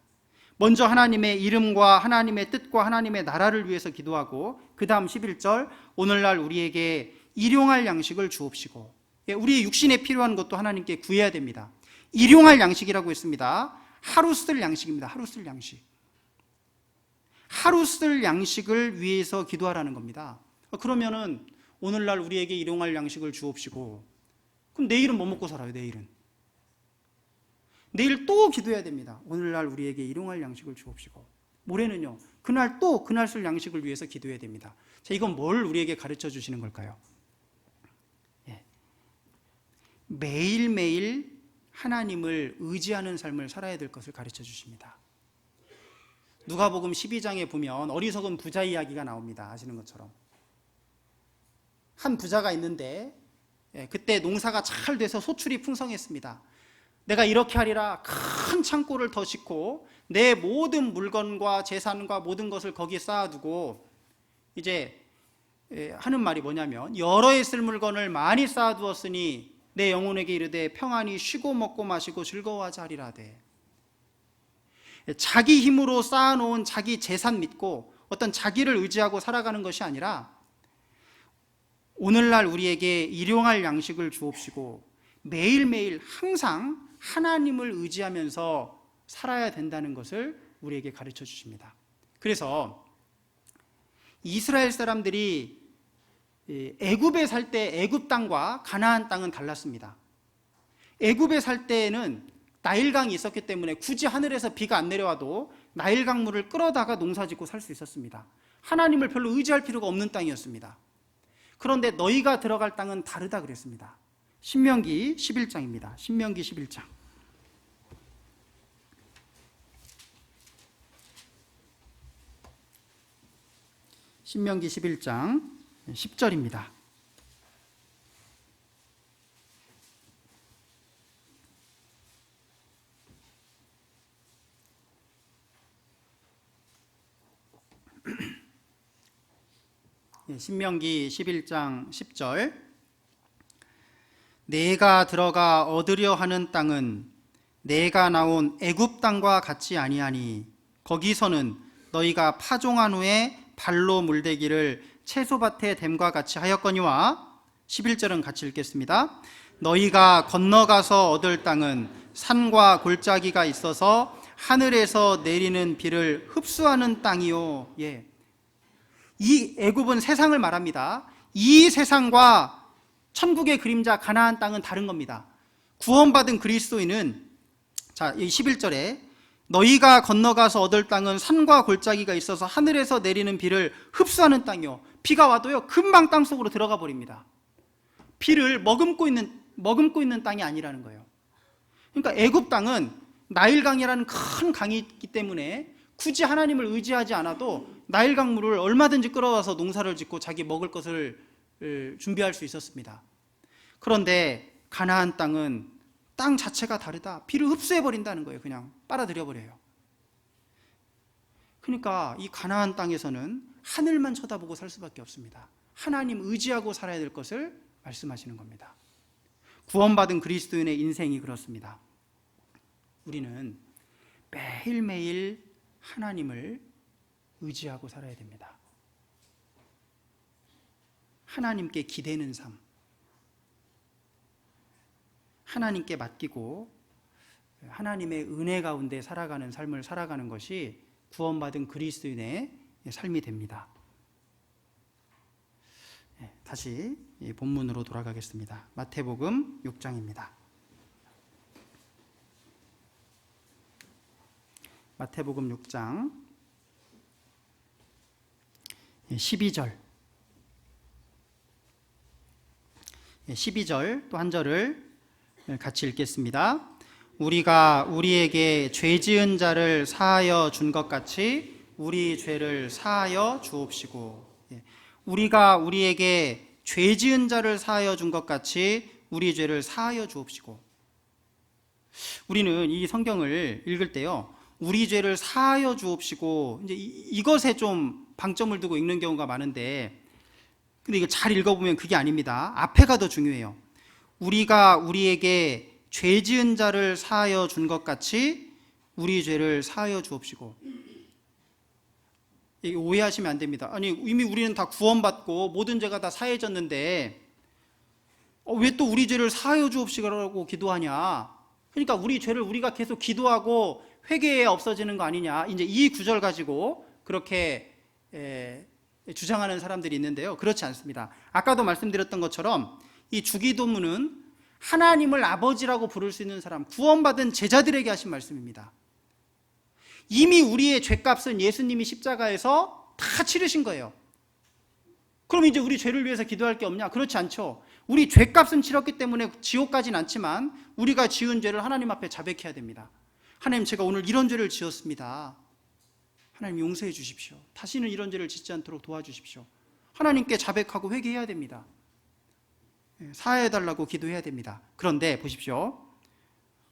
먼저 하나님의 이름과 하나님의 뜻과 하나님의 나라를 위해서 기도하고, 그 다음 11절 오늘날 우리에게 일용할 양식을 주옵시고. 우리의 육신에 필요한 것도 하나님께 구해야 됩니다. 일용할 양식이라고 했습니다. 하루 쓸 양식입니다. 하루 쓸 양식. 하루 쓸 양식을 위해서 기도하라는 겁니다. 그러면은 오늘날 우리에게 일용할 양식을 주옵시고, 그럼 내일은 뭐 먹고 살아요? 내일은 내일 또 기도해야 됩니다. 오늘날 우리에게 일용할 양식을 주옵시고. 모레는요, 그날 또 그날 쓸 양식을 위해서 기도해야 됩니다. 자, 이건 뭘 우리에게 가르쳐 주시는 걸까요? 매일매일 하나님을 의지하는 삶을 살아야 될 것을 가르쳐 주십니다. 누가복음 12장에 보면 어리석은 부자 이야기가 나옵니다. 아시는 것처럼 한 부자가 있는데 그때 농사가 잘 돼서 소출이 풍성했습니다. 내가 이렇게 하리라 큰 창고를 더 짓고 내 모든 물건과 재산과 모든 것을 거기에 쌓아두고, 이제 하는 말이 뭐냐면 여러 해 쓸 물건을 많이 쌓아두었으니 내 영혼에게 이르되 평안히 쉬고 먹고 마시고 즐거워하자 하리라되. 자기 힘으로 쌓아놓은 자기 재산 믿고 어떤 자기를 의지하고 살아가는 것이 아니라 오늘날 우리에게 일용할 양식을 주옵시고 매일매일 항상 하나님을 의지하면서 살아야 된다는 것을 우리에게 가르쳐 주십니다. 그래서 이스라엘 사람들이 애굽에 살 때 애굽 땅과 가나안 땅은 달랐습니다. 애굽에 살 때에는 나일강이 있었기 때문에 굳이 하늘에서 비가 안 내려와도 나일강 물을 끌어다가 농사짓고 살 수 있었습니다. 하나님을 별로 의지할 필요가 없는 땅이었습니다. 그런데 너희가 들어갈 땅은 다르다 그랬습니다. 신명기 11장입니다. 신명기 11장. 신명기 11장 10절입니다. 신명기 11장 10절, 내가 들어가 얻으려 하는 땅은 내가 나온 애굽 땅과 같지 아니하니 거기서는 너희가 파종한 후에 발로 물대기를 채소밭에 댐과 같이 하였거니와. 11절은 같이 읽겠습니다. 너희가 건너가서 얻을 땅은 산과 골짜기가 있어서 하늘에서 내리는 비를 흡수하는 땅이요. 이 애굽은 세상을 말합니다. 이 세상과 천국의 그림자 가나안 땅은 다른 겁니다. 구원받은 그리스도인은, 자, 이 11절에 너희가 건너가서 얻을 땅은 산과 골짜기가 있어서 하늘에서 내리는 비를 흡수하는 땅이요. 비가 와도요 금방 땅 속으로 들어가 버립니다. 비를 머금고 있는 땅이 아니라는 거예요. 그러니까 애굽 땅은 나일강이라는 큰 강이 있기 때문에 굳이 하나님을 의지하지 않아도 나일 강물을 얼마든지 끌어와서 농사를 짓고 자기 먹을 것을 준비할 수 있었습니다. 그런데 가나안 땅은 땅 자체가 다르다. 비를 흡수해 버린다는 거예요. 그냥 빨아들여 버려요. 그러니까 이 가나안 땅에서는 하늘만 쳐다보고 살 수밖에 없습니다. 하나님 의지하고 살아야 될 것을 말씀하시는 겁니다. 구원받은 그리스도인의 인생이 그렇습니다. 우리는 매일매일 하나님을 의지하고 살아야 됩니다. 하나님께 기대는 삶, 하나님께 맡기고 하나님의 은혜 가운데 살아가는 삶을 살아가는 것이 구원받은 그리스도인의 삶이 됩니다. 다시 본문으로 돌아가겠습니다. 마태복음 6장입니다. 마태복음 6장 12절 또 한 절을 같이 읽겠습니다. 우리가 우리에게 죄 지은 자를 사하여 준 것 같이 우리 죄를 사하여 주옵시고. 우리가 우리에게 죄 지은 자를 사하여 준 것 같이 우리 죄를 사하여 주옵시고. 우리는 이 성경을 읽을 때요, 우리 죄를 사하여 주옵시고, 이제 이것에 좀 방점을 두고 읽는 경우가 많은데, 근데 이거 잘 읽어보면 그게 아닙니다. 앞에가 더 중요해요. 우리가 우리에게 죄 지은 자를 사하여 준 것 같이 우리 죄를 사하여 주옵시고. 이게 오해하시면 안 됩니다. 아니, 이미 우리는 다 구원받고 모든 죄가 다 사해졌는데 왜 또 우리 죄를 사하여 주옵시고라고 기도하냐? 그러니까 우리 죄를 우리가 계속 기도하고 회개해야 없어지는 거 아니냐? 이제 이 구절 가지고 그렇게 주장하는 사람들이 있는데요. 그렇지 않습니다. 아까도 말씀드렸던 것처럼 이 주기도문은 하나님을 아버지라고 부를 수 있는 사람, 구원받은 제자들에게 하신 말씀입니다. 이미 우리의 죄값은 예수님이 십자가에서 다 치르신 거예요. 그럼 이제 우리 죄를 위해서 기도할 게 없냐? 그렇지 않죠. 우리 죄값은 치렀기 때문에 지옥 가진 않지만 우리가 지은 죄를 하나님 앞에 자백해야 됩니다. 하나님, 제가 오늘 이런 죄를 지었습니다. 하나님 용서해 주십시오. 다시는 이런 죄를 짓지 않도록 도와주십시오. 하나님께 자백하고 회개해야 됩니다. 사하여달라고 기도해야 됩니다. 그런데 보십시오.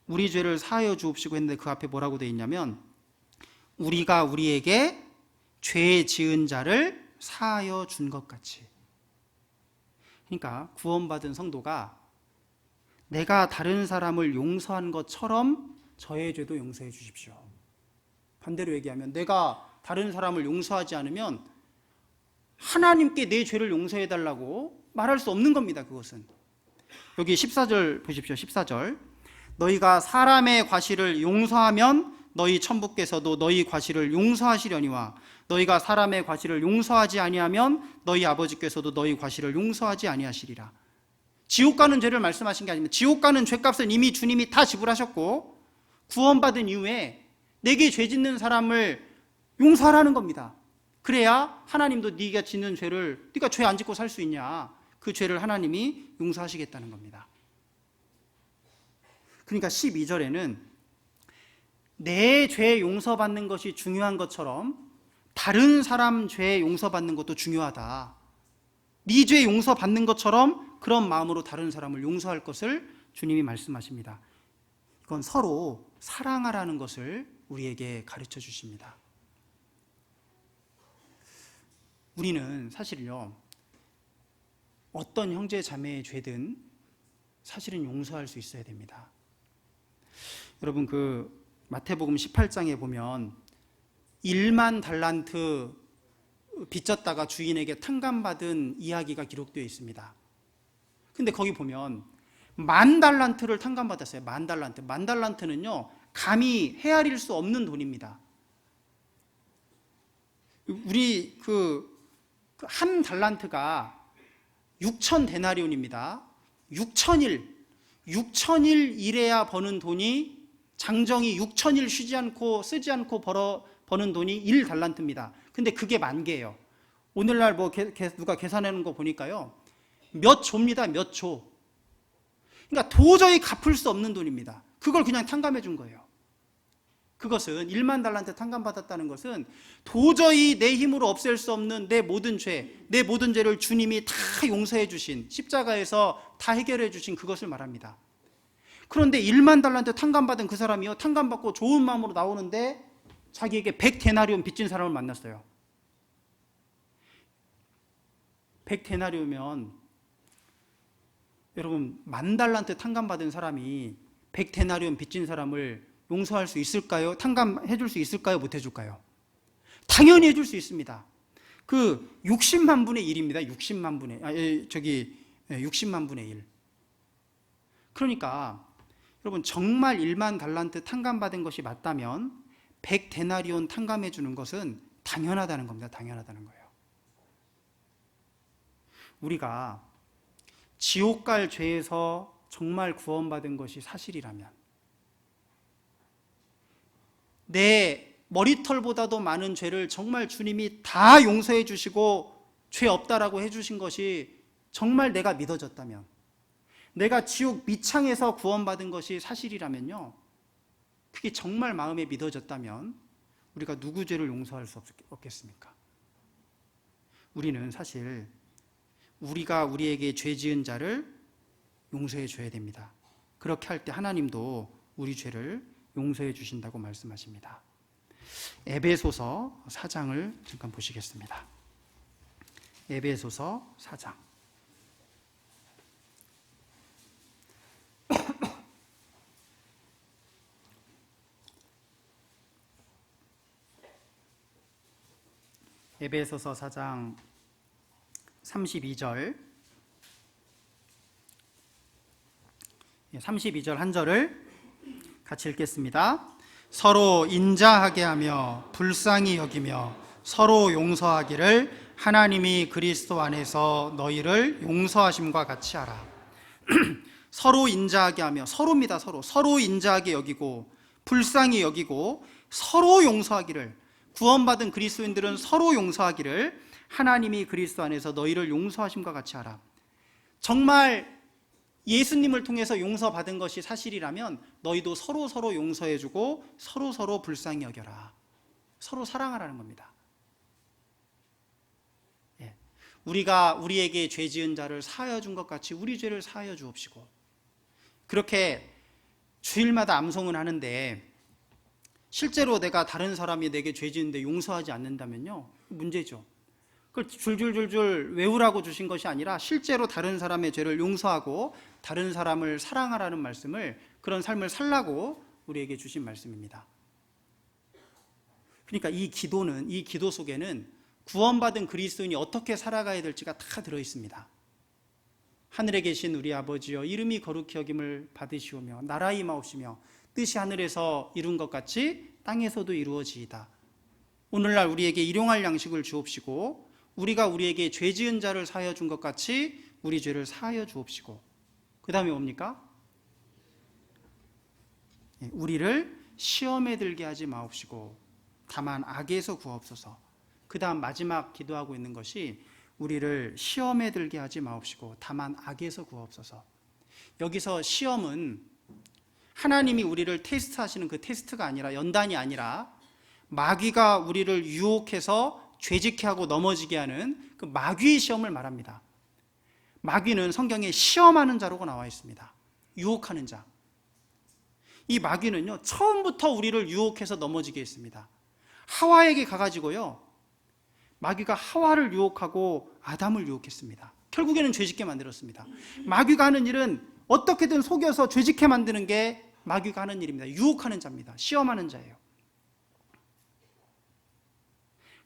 우리 죄를 사하여 주옵시고 했는데 그 앞에 뭐라고 되어 있냐면 우리가 우리에게 죄 지은 자를 사하여 준 것 같이. 그러니까 구원받은 성도가 내가 다른 사람을 용서한 것처럼 저의 죄도 용서해 주십시오. 반대로 얘기하면 내가 다른 사람을 용서하지 않으면 하나님께 내 죄를 용서해 달라고 말할 수 없는 겁니다. 그것은. 여기 14절 보십시오. 14절. 너희가 사람의 과실을 용서하면 너희 천부께서도 너희 과실을 용서하시려니와 너희가 사람의 과실을 용서하지 아니하면 너희 아버지께서도 너희 과실을 용서하지 아니하시리라. 지옥 가는 죄를 말씀하신 게 아닙니다. 지옥 가는 죄값은 이미 주님이 다 지불하셨고 구원받은 이후에 내게 죄 짓는 사람을 용서하라는 겁니다. 그래야 하나님도 네가 짓는 죄를, 네가 죄 안 짓고 살 수 있냐, 그 죄를 하나님이 용서하시겠다는 겁니다. 그러니까 12절에는 내 죄 용서받는 것이 중요한 것처럼 다른 사람 죄 용서받는 것도 중요하다. 네 죄 용서받는 것처럼 그런 마음으로 다른 사람을 용서할 것을 주님이 말씀하십니다. 이건 서로 사랑하라는 것을 우리에게 가르쳐 주십니다. 우리는 사실요, 어떤 형제 자매의 죄든 사실은 용서할 수 있어야 됩니다. 여러분, 그 마태복음 18장에 보면 1만 달란트 빚졌다가 주인에게 탕감받은 이야기가 기록되어 있습니다. 근데 거기 보면 10,000달란트를 탕감받았어요. 10,000달란트. 10,000달란트는요, 감히 헤아릴 수 없는 돈입니다. 우리 한 달란트가 6,000데나리온입니다. 6,000일 일해야 버는 돈이, 장정이 6,000일 쉬지 않고 쓰지 않고 버는 돈이 1달란트입니다. 근데 그게 10,000개예요. 오늘날 누가 계산하는 거 보니까요, 몇 조입니다. 몇 조. 그러니까 도저히 갚을 수 없는 돈입니다. 그걸 그냥 탕감해 준 거예요. 그것은 1만 달란트 탕감받았다는 것은 도저히 내 힘으로 없앨 수 없는 내 모든 죄를 주님이 다 용서해 주신, 십자가에서 다 해결해 주신 그것을 말합니다. 그런데 1만 달란트 탕감받은 그 사람이요, 탕감받고 좋은 마음으로 나오는데 자기에게 100데나리온 빚진 사람을 만났어요. 100데나리온이면 여러분, 10,000달란트 탕감받은 사람이 100데나리온 빚진 사람을 용서할 수 있을까요? 탕감해 줄 수 있을까요? 못 해줄까요? 당연히 해줄 수 있습니다. 그 60만 분의 1입니다. 60만 분의 1. 그러니까 여러분, 정말 1만 달란트 탕감받은 것이 맞다면 100데나리온 탕감해 주는 것은 당연하다는 겁니다. 당연하다는 거예요. 우리가 지옥 갈 죄에서 정말 구원받은 것이 사실이라면, 내 머리털보다도 많은 죄를 정말 주님이 다 용서해 주시고 죄 없다라고 해 주신 것이 정말 내가 믿어졌다면, 내가 지옥 밑창에서 구원받은 것이 사실이라면요, 그게 정말 마음에 믿어졌다면 우리가 누구 죄를 용서할 수 없겠습니까? 우리는 사실 우리가 우리에게 죄 지은 자를 용서해 줘야 됩니다. 그렇게 할 때 하나님도 우리 죄를 용서해 주신다고 말씀하십니다. 에베소서 4장을 잠깐 보시겠습니다. 에베소서 4장. 에베소서 4장 32절 한 절을 같이 읽겠습니다. 서로 인자하게 하며 불쌍히 여기며 서로 용서하기를 하나님이 그리스도 안에서 너희를 용서하심과 같이 하라. 서로 인자하게 하며, 서로입니다. 서로 인자하게 여기고 불쌍히 여기고 서로 용서하기를, 구원받은 그리스도인들은 서로 용서하기를 하나님이 그리스도 안에서 너희를 용서하심과 같이 하라. 정말 예수님을 통해서 용서받은 것이 사실이라면 너희도 서로 용서해주고 서로 불쌍히 여겨라. 서로 사랑하라는 겁니다. 우리가 우리에게 죄 지은 자를 사하여 준 것 같이 우리 죄를 사하여 주옵시고, 그렇게 주일마다 암송은 하는데 실제로 내가 다른 사람이 내게 죄 지은데 용서하지 않는다면요, 문제죠. 그걸 줄줄줄줄 외우라고 주신 것이 아니라 실제로 다른 사람의 죄를 용서하고 다른 사람을 사랑하라는 말씀을, 그런 삶을 살라고 우리에게 주신 말씀입니다. 그러니까 이 기도 속에는 구원받은 그리스도인이 어떻게 살아가야 될지가 다 들어있습니다. 하늘에 계신 우리 아버지여, 이름이 거룩히 여김을 받으시오며 나라 임하옵시며 뜻이 하늘에서 이룬 것 같이 땅에서도 이루어지이다. 오늘날 우리에게 일용할 양식을 주옵시고 우리가 우리에게 죄 지은 자를 사하여 준 것 같이 우리 죄를 사하여 주옵시고, 그 다음에 뭡니까? 우리를 시험에 들게 하지 마옵시고 다만 악에서 구하옵소서. 그 다음 마지막 기도하고 있는 것이 우리를 시험에 들게 하지 마옵시고 다만 악에서 구하옵소서. 여기서 시험은 하나님이 우리를 테스트하시는 그 테스트가 아니라, 연단이 아니라 마귀가 우리를 유혹해서 죄짓게 하고 넘어지게 하는 그 마귀의 시험을 말합니다. 마귀는 성경에 시험하는 자라고 나와 있습니다. 유혹하는 자. 이 마귀는요, 처음부터 우리를 유혹해서 넘어지게 했습니다. 하와에게 가가지고요, 마귀가 하와를 유혹하고 아담을 유혹했습니다. 결국에는 죄짓게 만들었습니다. 마귀가 하는 일은 어떻게든 속여서 죄짓게 만드는 게 마귀가 하는 일입니다. 유혹하는 자입니다. 시험하는 자예요.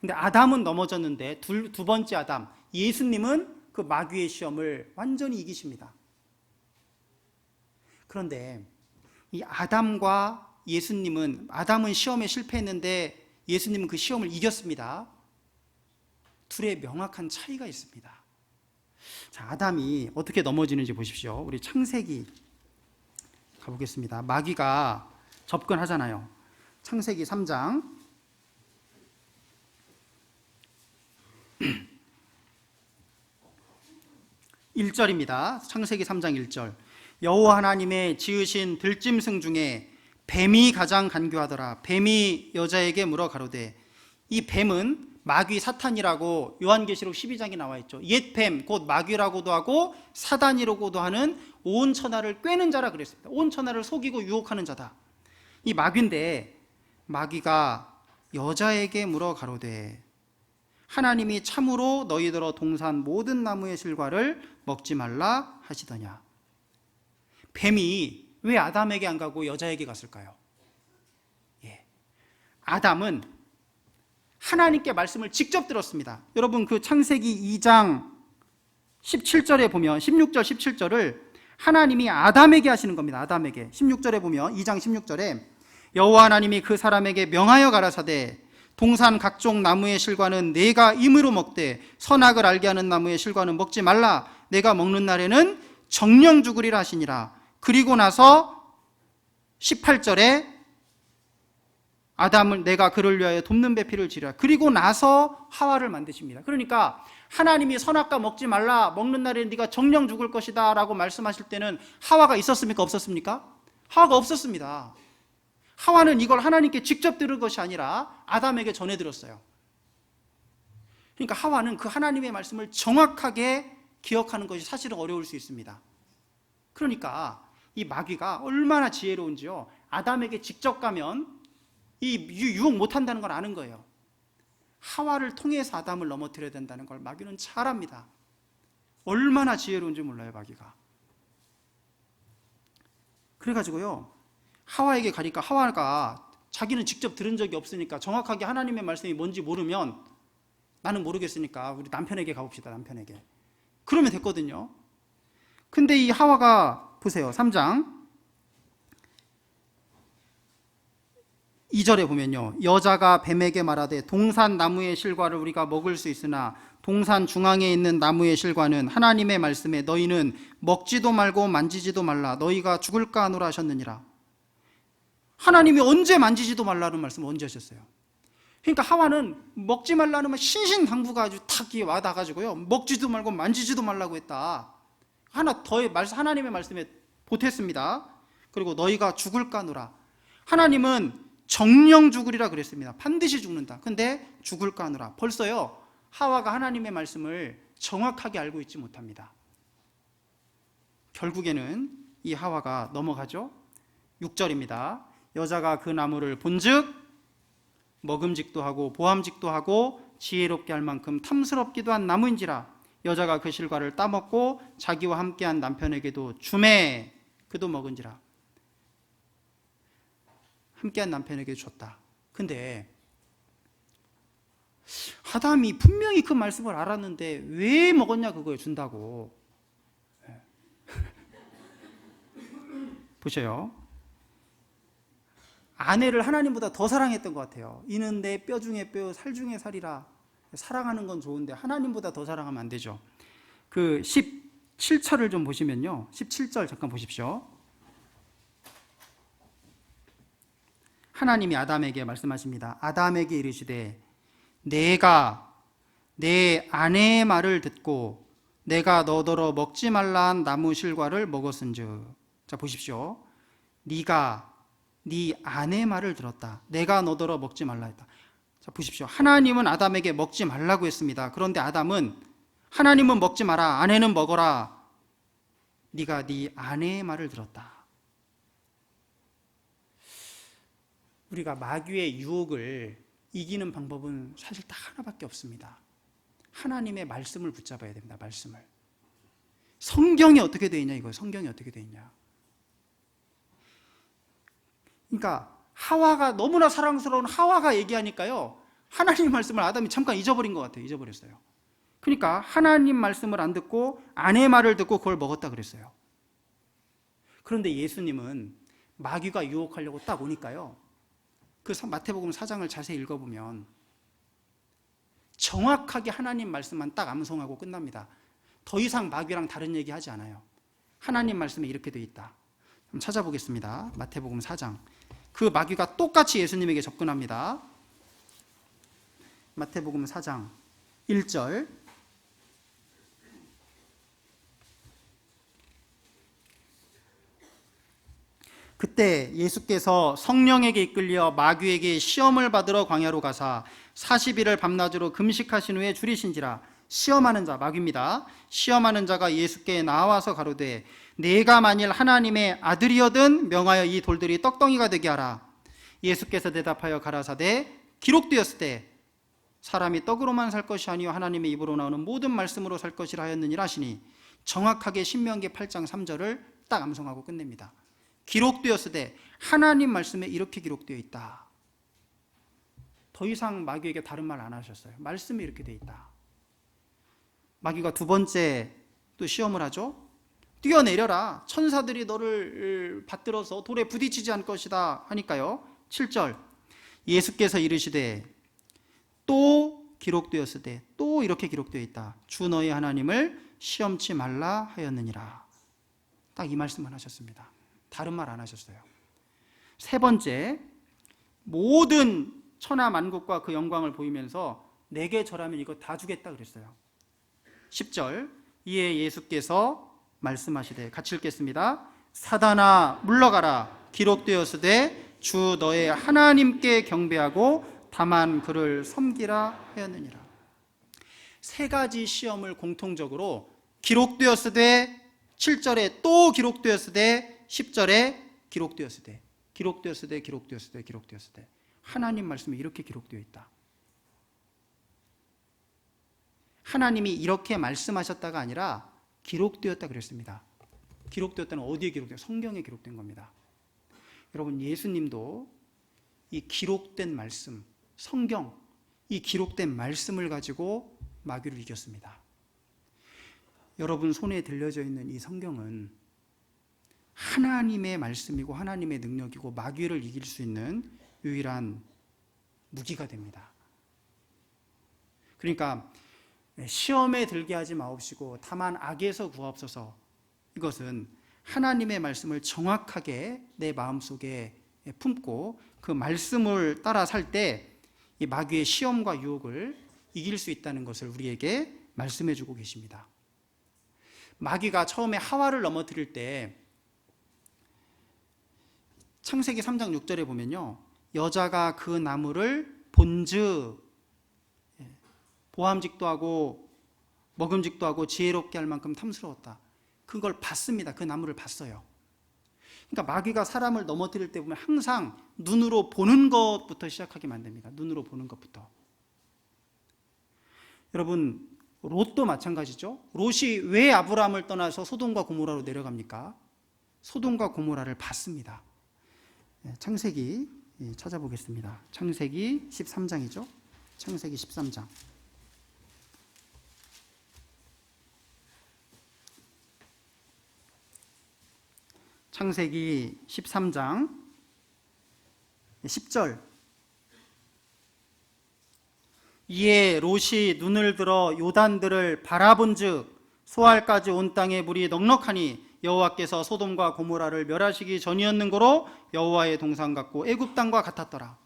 근데 아담은 넘어졌는데 두 번째 아담, 예수님은 그 마귀의 시험을 완전히 이기십니다. 그런데 이 아담과 예수님은, 아담은 시험에 실패했는데 예수님은 그 시험을 이겼습니다. 둘의 명확한 차이가 있습니다. 자, 아담이 어떻게 넘어지는지 보십시오. 우리 창세기 가보겠습니다. 마귀가 접근하잖아요. 창세기 3장 1절입니다. 창세기 3장 1절. 여호와 하나님의 지으신 들짐승 중에 뱀이 가장 간교하더라. 뱀이 여자에게 물어 가로되. 이 뱀은 마귀 사탄이라고 요한계시록 12장에 나와 있죠. 옛 뱀, 곧 마귀라고도 하고 사단이라고도 하는 온 천하를 꿰는 자라 그랬습니다. 온 천하를 속이고 유혹하는 자다. 이 마귀인데, 마귀가 여자에게 물어 가로되 하나님이 참으로 너희더러 동산 모든 나무의 실과를 먹지 말라 하시더냐. 뱀이 왜 아담에게 안 가고 여자에게 갔을까요? 아담은 하나님께 말씀을 직접 들었습니다. 여러분, 그 창세기 2장 17절에 보면, 16절 17절을 하나님이 아담에게 하시는 겁니다. 아담에게. 16절에 보면, 2장 16절에 여호와 하나님이 그 사람에게 명하여 가라사대 동산 각종 나무의 실과는 내가 임의로 먹되 선악을 알게 하는 나무의 실과는 먹지 말라. 내가 먹는 날에는 정령 죽으리라 하시니라. 그리고 나서 18절에 아담을 내가 그를 위하여 돕는 배필을 지으라. 그리고 나서 하와를 만드십니다. 그러니까 하나님이 선악과 먹지 말라, 먹는 날에 네가 정령 죽을 것이다 라고 말씀하실 때는 하와가 있었습니까? 없었습니까? 하와가 없었습니다. 하와는 이걸 하나님께 직접 들은 것이 아니라 아담에게 전해 들었어요. 그러니까 하와는 그 하나님의 말씀을 정확하게 기억하는 것이 사실은 어려울 수 있습니다. 그러니까 이 마귀가 얼마나 지혜로운지요, 아담에게 직접 가면 이 유혹 못한다는 걸 아는 거예요. 하와를 통해서 아담을 넘어뜨려야 된다는 걸 마귀는 잘 압니다. 얼마나 지혜로운지 몰라요, 마귀가. 그래가지고요, 하와에게 가니까 하와가 자기는 직접 들은 적이 없으니까 정확하게 하나님의 말씀이 뭔지 모르면, 나는 모르겠으니까 우리 남편에게 가봅시다. 남편에게. 그러면 됐거든요. 근데 이 하와가 보세요. 3장 2절에 보면요, 여자가 뱀에게 말하되 동산 나무의 실과를 우리가 먹을 수 있으나 동산 중앙에 있는 나무의 실과는 하나님의 말씀에 너희는 먹지도 말고 만지지도 말라. 너희가 죽을까 하노라 하셨느니라. 하나님이 언제 만지지도 말라는 말씀을 언제 하셨어요? 그러니까 하와는 먹지 말라는 말 신신당부가 아주 탁 와닿아가지고요, 먹지도 말고 만지지도 말라고 했다. 하나 더 하나님의 말씀에 보탰습니다. 그리고 너희가 죽을까 하노라. 하나님은 정령 죽으리라 그랬습니다. 반드시 죽는다. 근데 죽을까 하노라. 벌써요, 하와가 하나님의 말씀을 정확하게 알고 있지 못합니다. 결국에는 이 하와가 넘어가죠. 6절입니다. 여자가 그 나무를 본즉 먹음직도 하고 보암직도 하고 지혜롭게 할 만큼 탐스럽기도 한 나무인지라. 여자가 그 실과를 따먹고 자기와 함께한 남편에게도 주매. 그도 먹은지라. 함께한 남편에게 줬다. 근데 아담이 분명히 그 말씀을 알았는데 왜 먹었냐 그거예요. 준다고. 보세요. 아내를 하나님보다 더 사랑했던 것 같아요. 이는 내 뼈 중에 뼈, 살 중에 살이라. 사랑하는 건 좋은데 하나님보다 더 사랑하면 안 되죠. 그 17절을 좀 보시면요, 17절 잠깐 보십시오. 하나님이 아담에게 말씀하십니다. 아담에게 이르시되 내가 내 아내의 말을 듣고 내가 너더러 먹지 말라 한 나무 실과를 먹었은즉. 자, 보십시오. 네가 네 아내의 말을 들었다. 내가 너더러 먹지 말라 했다. 자, 보십시오. 하나님은 아담에게 먹지 말라고 했습니다. 그런데 아담은, 하나님은 먹지 마라, 아내는 먹어라. 네가 네 아내의 말을 들었다. 우리가 마귀의 유혹을 이기는 방법은 사실 딱 하나밖에 없습니다. 하나님의 말씀을 붙잡아야 됩니다. 말씀을. 성경이 어떻게 되어 있냐 이거예요. 성경이 어떻게 되어 있냐. 그러니까 하와가, 너무나 사랑스러운 하와가 얘기하니까요, 하나님 말씀을 아담이 잠깐 잊어버린 것 같아요. 잊어버렸어요. 그러니까 하나님 말씀을 안 듣고 아내 말을 듣고 그걸 먹었다 그랬어요. 그런데 예수님은 마귀가 유혹하려고 딱 오니까요, 그 마태복음 4장을 자세히 읽어보면 정확하게 하나님 말씀만 딱 암송하고 끝납니다. 더 이상 마귀랑 다른 얘기 하지 않아요. 하나님 말씀에 이렇게 되어 있다. 한번 찾아보겠습니다. 마태복음 4장. 그 마귀가 똑같이 예수님에게 접근합니다. 마태복음 4장 1절. 그때 예수께서 성령에게 이끌려 마귀에게 시험을 받으러 광야로 가사 40일을 밤낮으로 금식하신 후에 줄이신지라. 시험하는 자, 마귀입니다. 시험하는 자가 예수께 나와서 가로되 내가 만일 하나님의 아들이거든 명하여 이 돌들이 떡덩이가 되게 하라. 예수께서 대답하여 가라사대 기록되었으되 사람이 떡으로만 살 것이 아니요 하나님의 입으로 나오는 모든 말씀으로 살 것이라 하였느니라 하시니, 정확하게 신명기 8장 3절을 딱 암송하고 끝냅니다. 기록되었으되 하나님 말씀에 이렇게 기록되어 있다. 더 이상 마귀에게 다른 말 안 하셨어요. 말씀에 이렇게 되어 있다. 마귀가 두 번째 또 시험을 하죠. 뛰어내려라. 천사들이 너를 받들어서 돌에 부딪히지 않을 것이다 하니까요. 7절. 예수께서 이르시되 또 기록되었으되 또 이렇게 기록되어 있다. 주 너희 하나님을 시험치 말라 하였느니라. 딱 이 말씀만 하셨습니다. 다른 말 안 하셨어요. 세 번째, 모든 천하 만국과 그 영광을 보이면서 내게 절하면 이거 다 주겠다 그랬어요. 10절. 이에 예수께서 말씀하시되, 같이 읽겠습니다. 사단아 물러가라. 기록되었으되 주 너의 하나님께 경배하고 다만 그를 섬기라 하였느니라. 세 가지 시험을 공통적으로 기록되었으되 7절에 또 기록되었으되 10절에 기록되었으되 기록되었으되 기록되었으되 기록되었으되 하나님 말씀에 이렇게 기록되어 있다. 하나님이 이렇게 말씀하셨다가 아니라 기록되었다 그랬습니다. 기록되었다는 어디에 기록돼요? 성경에 기록된 겁니다. 여러분, 예수님도 이 기록된 말씀, 성경, 이 기록된 말씀을 가지고 마귀를 이겼습니다. 여러분 손에 들려져 있는 이 성경은 하나님의 말씀이고 하나님의 능력이고 마귀를 이길 수 있는 유일한 무기가 됩니다. 그러니까 시험에 들게 하지 마옵시고 다만 악에서 구하옵소서. 이것은 하나님의 말씀을 정확하게 내 마음속에 품고 그 말씀을 따라 살 때 이 마귀의 시험과 유혹을 이길 수 있다는 것을 우리에게 말씀해 주고 계십니다. 마귀가 처음에 하와를 넘어뜨릴 때 창세기 3장 6절에 보면요, 여자가 그 나무를 본즉 보암직도 하고 먹음직도 하고 지혜롭게 할 만큼 탐스러웠다. 그걸 봤습니다. 그 나무를 봤어요. 그러니까 마귀가 사람을 넘어뜨릴 때 보면 항상 눈으로 보는 것부터 시작하게 만듭니다. 눈으로 보는 것부터. 여러분, 롯도 마찬가지죠. 롯이 왜 아브라함을 떠나서 소돔과 고모라로 내려갑니까? 소돔과 고모라를 봤습니다. 창세기 찾아보겠습니다. 창세기 13장이죠. 창세기 13장. 창세기 13장 10절. 이에 롯이 눈을 들어 요단들을 바라본즉 소알까지 온 땅에 물이 넉넉하니 여호와께서 소돔과 고모라를 멸하시기 전이었는고로 여호와의 동산 같고 애굽 땅과 같았더라.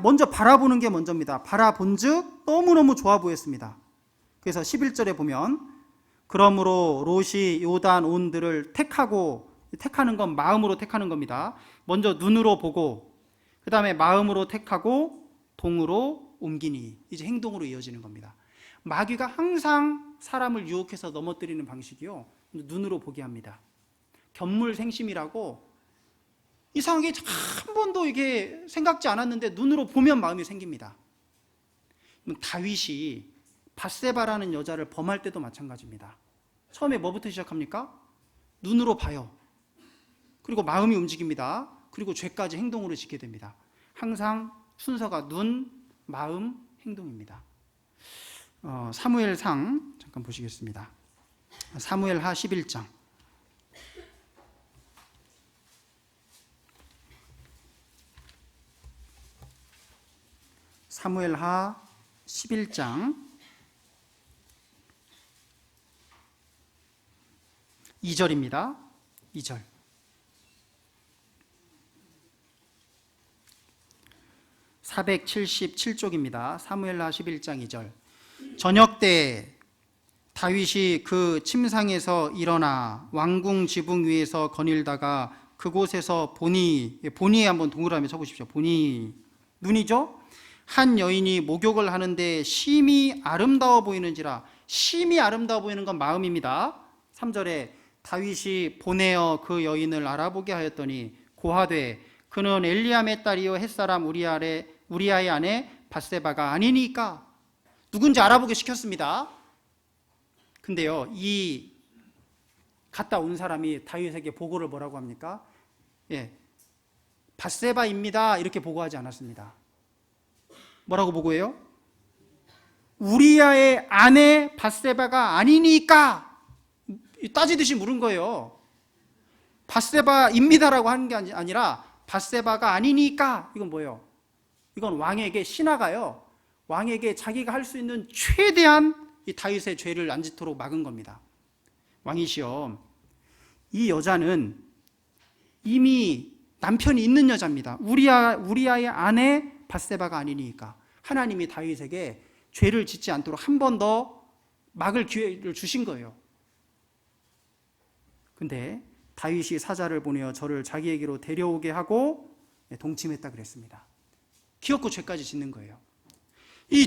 먼저 바라보는 게 먼저입니다. 바라본즉 너무너무 좋아 보였습니다. 그래서 11절에 보면 그러므로 롯이 요단 온들을 택하는 건 마음으로 택하는 겁니다. 먼저 눈으로 보고 그 다음에 마음으로 택하고 동으로 옮기니, 이제 행동으로 이어지는 겁니다. 마귀가 항상 사람을 유혹해서 넘어뜨리는 방식이요, 눈으로 보게 합니다. 견물생심이라고 이상하게 한 번도 이게 생각지 않았는데 눈으로 보면 마음이 생깁니다. 다윗이 밧세바라는 여자를 범할 때도 마찬가지입니다. 처음에 뭐부터 시작합니까? 눈으로 봐요. 그리고 마음이 움직입니다. 그리고 죄까지 행동으로 짓게 됩니다. 항상 순서가 눈, 마음, 행동입니다. 사무엘상 잠깐 보시겠습니다. 사무엘하 11장. 사무엘하 11장 2절입니다. 2절. (477쪽입니다) 사무엘하 11장 2절. 저녁 때 다윗이 그 침상에서 일어나 왕궁 지붕 위에서 거닐다가 그곳에서 보니에 한번 동그라미 쳐보십시오. 보니, 눈이죠? 한 여인이 목욕을 하는데 심히 아름다워 보이는지라. 심히 아름다워 보이는 건 마음입니다. 3절에 다윗이 보내어 그 여인을 알아보게 하였더니 고하되 그는 엘리암의 딸이요 햇사람 우리아의 아내 밧세바가 아니니까. 누군지 알아보게 시켰습니다. 근데요, 이 갔다 온 사람이 다윗에게 보고를 뭐라고 합니까? 밧세바입니다 이렇게 보고하지 않았습니다. 뭐라고 보고해요? 우리아의 아내 밧세바가 아니니까. 따지듯이 물은 거예요. 밧세바입니다라고 하는 게 아니라 밧세바가 아니니까. 이건 뭐예요? 이건 왕에게, 신하가요, 왕에게 자기가 할 수 있는 최대한 이 다윗의 죄를 안 짓도록 막은 겁니다. 왕이시여, 이 여자는 이미 남편이 있는 여자입니다. 우리아의 아내 밧세바가 아니니까. 하나님이 다윗에게 죄를 짓지 않도록 한 번 더 막을 기회를 주신 거예요. 근데 다윗이 사자를 보내어 저를 자기에게로 데려오게 하고 동침했다 그랬습니다. 기어코 죄까지 짓는 거예요. 이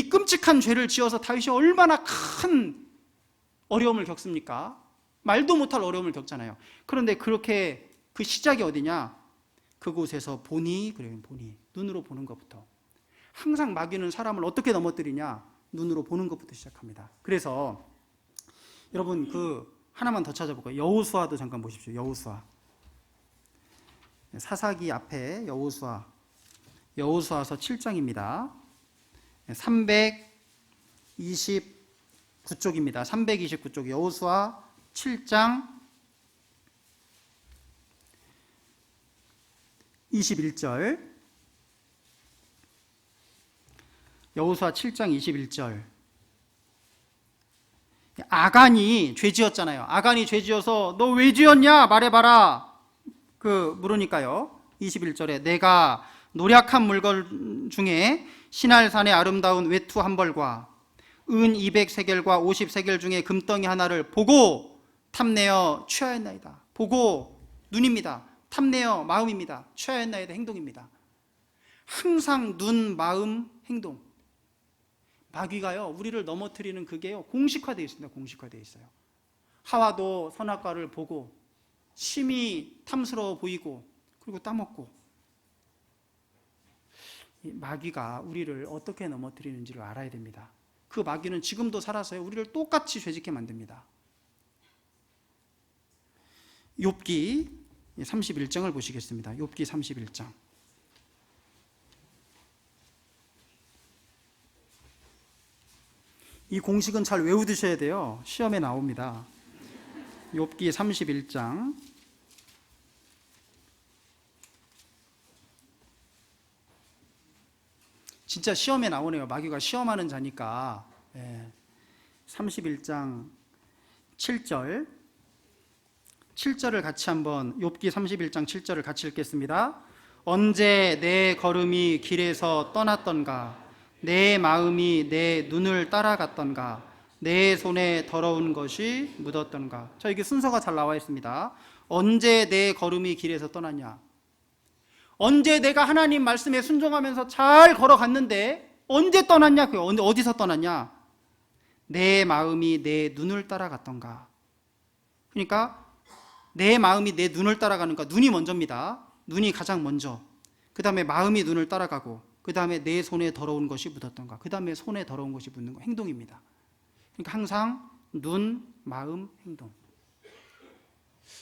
끔찍한 죄를 지어서 다윗이 얼마나 큰 어려움을 겪습니까? 말도 못할 어려움을 겪잖아요. 그런데 그렇게 그 시작이 어디냐? 그곳에서 보니, 그래요. 보니, 눈으로 보는 것부터. 항상 마귀는 사람을 어떻게 넘어뜨리냐? 눈으로 보는 것부터 시작합니다. 그래서 여러분 하나만 더 찾아볼까요? 여호수아도 잠깐 보십시오. 여호수아. 사사기 앞에 여호수아서 7장입니다. 329쪽입니다. 329쪽 여호수아 7장 21절. 여호수아 7장 21절. 아간이 죄 지었잖아요. 아간이 죄 지어서 너 왜 지었냐 말해봐라 물으니까요. 21절에 내가 노략한 물건 중에 시날산의 아름다운 외투 한 벌과 은 200세겔과 50세겔 중에 금덩이 하나를 보고 탐내어 취하였나이다. 보고 눈입니다. 탐내어 마음입니다. 취하였나이다 행동입니다. 항상 눈, 마음, 행동. 마귀가요, 우리를 넘어뜨리는 그게요, 공식화되어 있습니다. 공식화되어 있어요. 하와도 선악과를 보고 심히 탐스러워 보이고 그리고 따먹고. 마귀가 우리를 어떻게 넘어뜨리는지를 알아야 됩니다. 그 마귀는 지금도 살아서요, 우리를 똑같이 죄짓게 만듭니다. 욥기 31장을 보시겠습니다. 욥기 31장. 이 공식은 잘 외우두셔야 돼요. 시험에 나옵니다. 욥기 31장. 진짜 시험에 나오네요. 마귀가 시험하는 자니까. 31장 7절. 7절을 같이 한번, 욥기 31장 7절을 같이 읽겠습니다. 언제 내 걸음이 길에서 떠났던가, 내 마음이 내 눈을 따라갔던가, 내 손에 더러운 것이 묻었던가. 자, 이게 순서가 잘 나와 있습니다. 언제 내 걸음이 길에서 떠났냐? 언제 내가 하나님 말씀에 순종하면서 잘 걸어갔는데 언제 떠났냐? 어디서 떠났냐? 내 마음이 내 눈을 따라갔던가. 그러니까 내 마음이 내 눈을 따라가니까 눈이 먼저입니다. 눈이 가장 먼저. 그 다음에 마음이 눈을 따라가고, 그 다음에 내 손에 더러운 것이 묻었던가, 그 다음에 손에 더러운 것이 묻는 거, 행동입니다. 그러니까 항상 눈, 마음, 행동.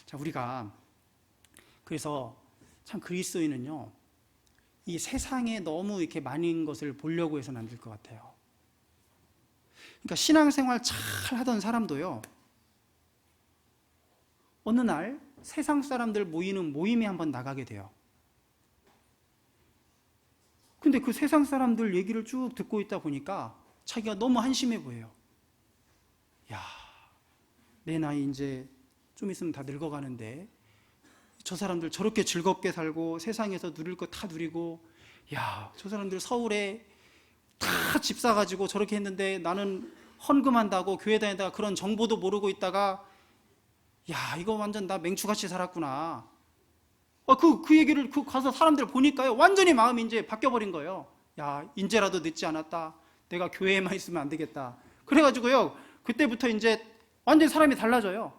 자, 우리가 그래서 참 그리스도인은요, 이 세상에 너무 이렇게 많은 것을 보려고 해서는 안 될 것 같아요. 그러니까 신앙생활 잘 하던 사람도요, 어느 날 세상 사람들 모이는 모임에 한번 나가게 돼요. 근데 그 세상 사람들 얘기를 쭉 듣고 있다 보니까 자기가 너무 한심해 보여요. 야, 내 나이 이제 좀 있으면 다 늙어가는데 저 사람들 저렇게 즐겁게 살고 세상에서 누릴 거 다 누리고, 야, 저 사람들 서울에 다 집 사가지고 저렇게 했는데 나는 헌금한다고 교회 다니다가 그런 정보도 모르고 있다가, 야, 이거 완전 나 맹추같이 살았구나. 그 얘기를 가서 사람들 보니까요, 완전히 마음이 이제 바뀌어버린 거예요. 야, 인제라도 늦지 않았다. 내가 교회에만 있으면 안 되겠다. 그래가지고요, 그때부터 이제 완전히 사람이 달라져요.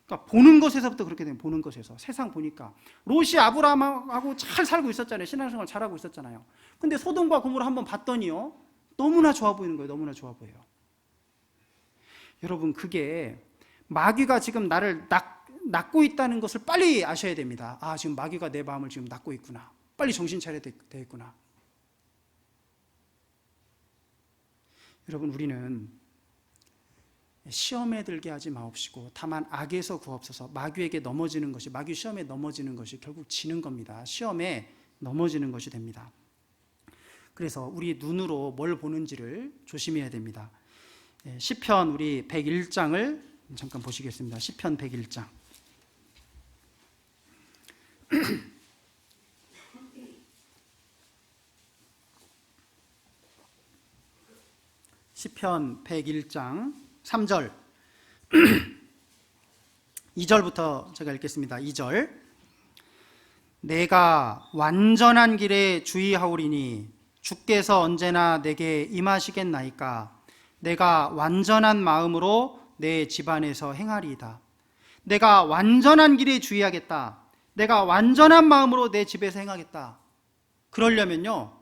그러니까 보는 것에서부터 그렇게 되면, 보는 것에서 세상 보니까 롯이 아브라함하고 잘 살고 있었잖아요. 신앙생활 잘하고 있었잖아요. 근데 소돔과 고모라 한번 봤더니요, 너무나 좋아 보이는 거예요. 너무나 좋아 보여요. 여러분, 그게 마귀가 지금 나를 낚고 있다는 것을 빨리 아셔야 됩니다. 아, 지금 마귀가 내 마음을 지금 낚고 있구나. 빨리 정신 차려야 되겠구나. 여러분, 우리는 시험에 들게 하지 마옵시고 다만 악에서 구하옵소서. 마귀에게 넘어지는 것이, 마귀 시험에 넘어지는 것이 결국 지는 겁니다. 시험에 넘어지는 것이 됩니다. 그래서 우리 눈으로 뭘 보는지를 조심해야 됩니다. 시편 우리 101장을 잠깐 보시겠습니다. 시편 101장. 시편 101장 3절 2절부터 제가 읽겠습니다. 2절. 내가 완전한 길에 주의하오리니 주께서 언제나 내게 임하시겠나이까. 내가 완전한 마음으로 내 집안에서 행하리이다. 내가 완전한 길에 주의하겠다. 내가 완전한 마음으로 내 집에서 행하겠다. 그러려면요,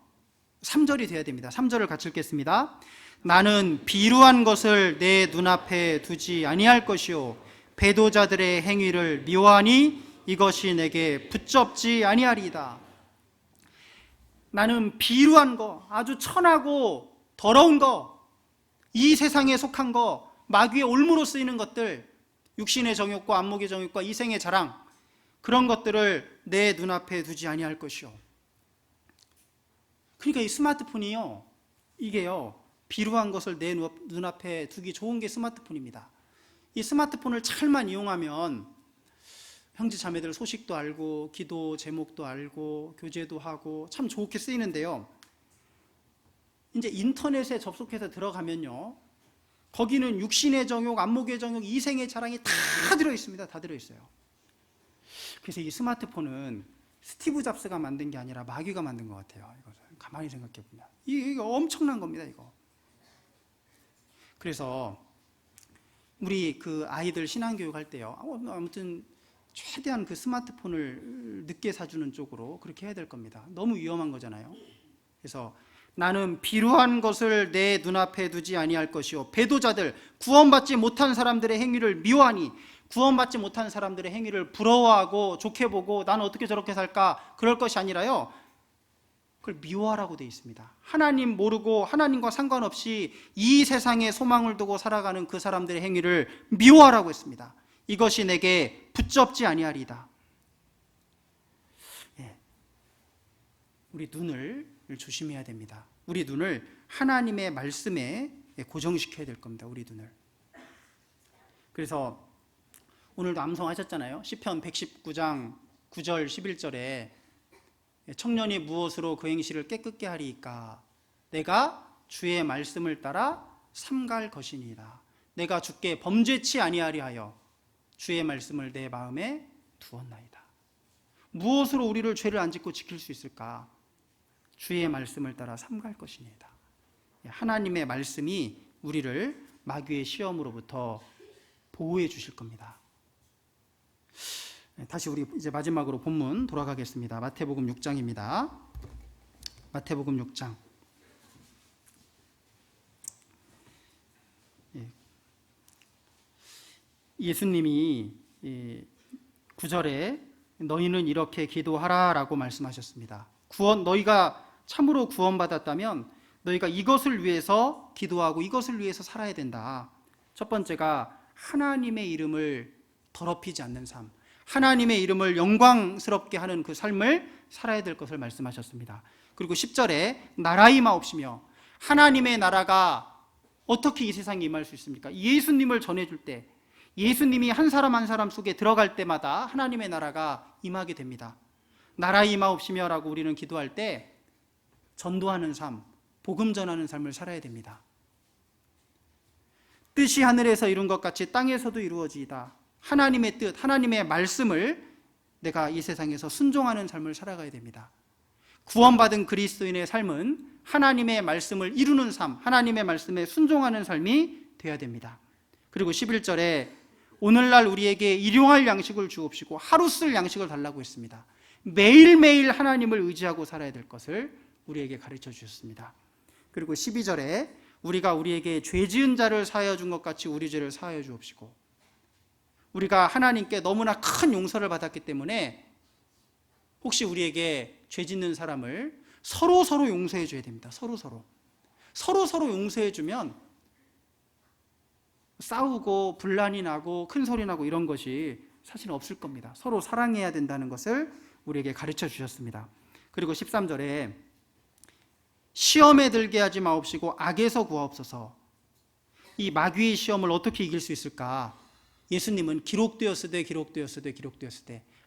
3절이 돼야 됩니다. 3절을 같이 읽겠습니다. 나는 비루한 것을 내 눈앞에 두지 아니할 것이요 배도자들의 행위를 미워하니 이것이 내게 붙잡지 아니하리이다. 나는 비루한 거, 아주 천하고 더러운 거, 이 세상에 속한 거, 마귀의 올무로 쓰이는 것들, 육신의 정욕과 안목의 정욕과 이생의 자랑, 그런 것들을 내 눈앞에 두지 아니할 것이요. 그러니까 이 스마트폰이요, 이게요, 비루한 것을 내 눈앞에 두기 좋은 게 스마트폰입니다. 이 스마트폰을 잘만 이용하면 형제 자매들 소식도 알고 기도 제목도 알고 교제도 하고 참 좋게 쓰이는데요, 이제 인터넷에 접속해서 들어가면요, 거기는 육신의 정욕, 안목의 정욕, 이생의 자랑이 다 들어있습니다. 다 들어있어요. 그래서 이 스마트폰은 스티브 잡스가 만든 게 아니라 마귀가 만든 것 같아요. 이거 가만히 생각해 보면 이게 엄청난 겁니다. 이거. 그래서 우리 그 아이들 신앙교육 할 때요, 아무튼 최대한 그 스마트폰을 늦게 사주는 쪽으로 그렇게 해야 될 겁니다. 너무 위험한 거잖아요. 그래서 나는 비루한 것을 내 눈앞에 두지 아니할 것이요 배도자들, 구원받지 못한 사람들의 행위를 미워하니, 구원받지 못한 사람들의 행위를 부러워하고 좋게 보고 나는 어떻게 저렇게 살까 그럴 것이 아니라요, 그걸 미워하라고 되어 있습니다. 하나님 모르고 하나님과 상관없이 이 세상에 소망을 두고 살아가는 그 사람들의 행위를 미워하라고 했습니다. 이것이 내게 붙잡지 아니하리이다. 우리 눈을 조심해야 됩니다. 우리 눈을 하나님의 말씀에 고정시켜야 될 겁니다. 우리 눈을. 그래서 오늘도 암송하셨잖아요. 시편 119장 9절 11절에 청년이 무엇으로 그 행실을 깨끗게 하리이까. 내가 주의 말씀을 따라 삼갈 것이니이다. 내가 주께 범죄치 아니하리 하여 주의 말씀을 내 마음에 두었나이다. 무엇으로 우리를 죄를 안 짓고 지킬 수 있을까? 주의 말씀을 따라 삼갈 것이니이다. 하나님의 말씀이 우리를 마귀의 시험으로부터 보호해 주실 겁니다. 다시 우리 이제 마지막으로 본문 돌아가겠습니다. 마태복음 6장입니다. 마태복음 6장. 예수님이 9절에 너희는 이렇게 기도하라라고 말씀하셨습니다. 너희가 참으로 구원받았다면 너희가 이것을 위해서 기도하고 이것을 위해서 살아야 된다. 첫 번째가 하나님의 이름을 더럽히지 않는 삶, 하나님의 이름을 영광스럽게 하는 그 삶을 살아야 될 것을 말씀하셨습니다. 그리고 10절에 나라 임하옵시며, 하나님의 나라가 어떻게 이 세상에 임할 수 있습니까? 예수님을 전해줄 때, 예수님이 한 사람 한 사람 속에 들어갈 때마다 하나님의 나라가 임하게 됩니다. 나라 임하옵시며 라고 우리는 기도할 때 전도하는 삶, 복음 전하는 삶을 살아야 됩니다. 뜻이 하늘에서 이룬 것 같이 땅에서도 이루어지이다. 하나님의 뜻, 하나님의 말씀을 내가 이 세상에서 순종하는 삶을 살아가야 됩니다. 구원받은 그리스도인의 삶은 하나님의 말씀을 이루는 삶, 하나님의 말씀에 순종하는 삶이 되어야 됩니다. 그리고 11절에 오늘날 우리에게 일용할 양식을 주옵시고 하루 쓸 양식을 달라고 했습니다. 매일매일 하나님을 의지하고 살아야 될 것을 우리에게 가르쳐 주셨습니다. 그리고 12절에 우리가 우리에게 죄 지은 자를 사하여 준 것 같이 우리 죄를 사하여 주옵시고, 우리가 하나님께 너무나 큰 용서를 받았기 때문에 혹시 우리에게 죄 짓는 사람을 서로 용서해 줘야 됩니다. 서로 용서해 주면 싸우고 분란이 나고 큰 소리 나고 이런 것이 사실은 없을 겁니다. 서로 사랑해야 된다는 것을 우리에게 가르쳐 주셨습니다. 그리고 13절에 시험에 들게 하지 마옵시고 악에서 구하옵소서. 이 마귀의 시험을 어떻게 이길 수 있을까? 예수님은 기록되었으되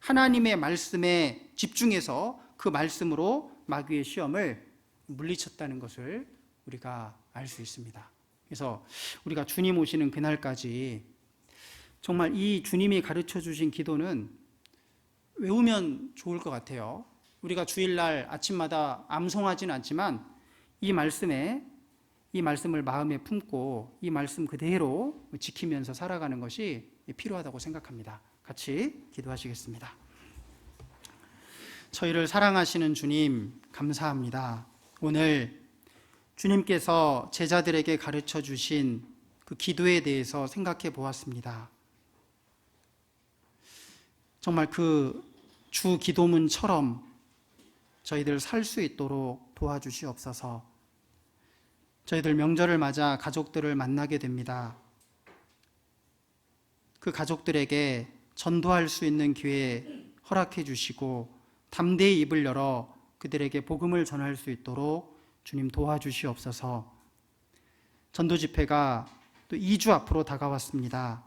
하나님의 말씀에 집중해서 그 말씀으로 마귀의 시험을 물리쳤다는 것을 우리가 알 수 있습니다. 그래서 우리가 주님 오시는 그날까지 정말 이 주님이 가르쳐 주신 기도는 외우면 좋을 것 같아요. 우리가 주일날 아침마다 암송하지는 않지만 이 말씀을 마음에 품고 이 말씀 그대로 지키면서 살아가는 것이 필요하다고 생각합니다. 같이 기도하시겠습니다. 저희를 사랑하시는 주님, 감사합니다. 오늘 주님께서 제자들에게 가르쳐 주신 그 기도에 대해서 생각해 보았습니다. 정말 그 주 기도문처럼 저희들 살 수 있도록 도와주시옵소서. 저희들 명절을 맞아 가족들을 만나게 됩니다. 그 가족들에게 전도할 수 있는 기회 허락해 주시고 담대히 입을 열어 그들에게 복음을 전할 수 있도록 주님 도와주시옵소서. 전도 집회가 또 2주 앞으로 다가왔습니다.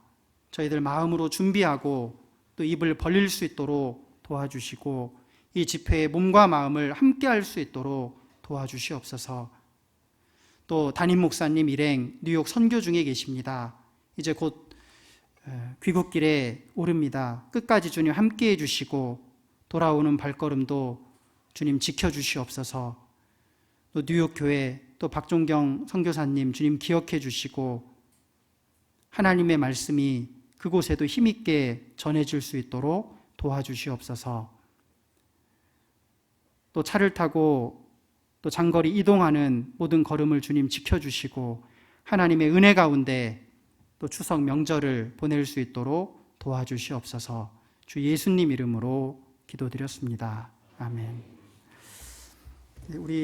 저희들 마음으로 준비하고 또 입을 벌릴 수 있도록 도와주시고 이 집회의 몸과 마음을 함께 할 수 있도록 도와주시옵소서. 또 담임 목사님 일행 뉴욕 선교 중에 계십니다. 이제 곧 귀국길에 오릅니다. 끝까지 주님 함께 해주시고 돌아오는 발걸음도 주님 지켜주시옵소서. 또 뉴욕 교회 또 박종경 선교사님 주님 기억해 주시고 하나님의 말씀이 그곳에도 힘있게 전해질 수 있도록 도와주시옵소서. 또 차를 타고 또 장거리 이동하는 모든 걸음을 주님 지켜주시고 하나님의 은혜 가운데 또 추석 명절을 보낼 수 있도록 도와주시옵소서. 주 예수님 이름으로 기도드렸습니다. 아멘. 우리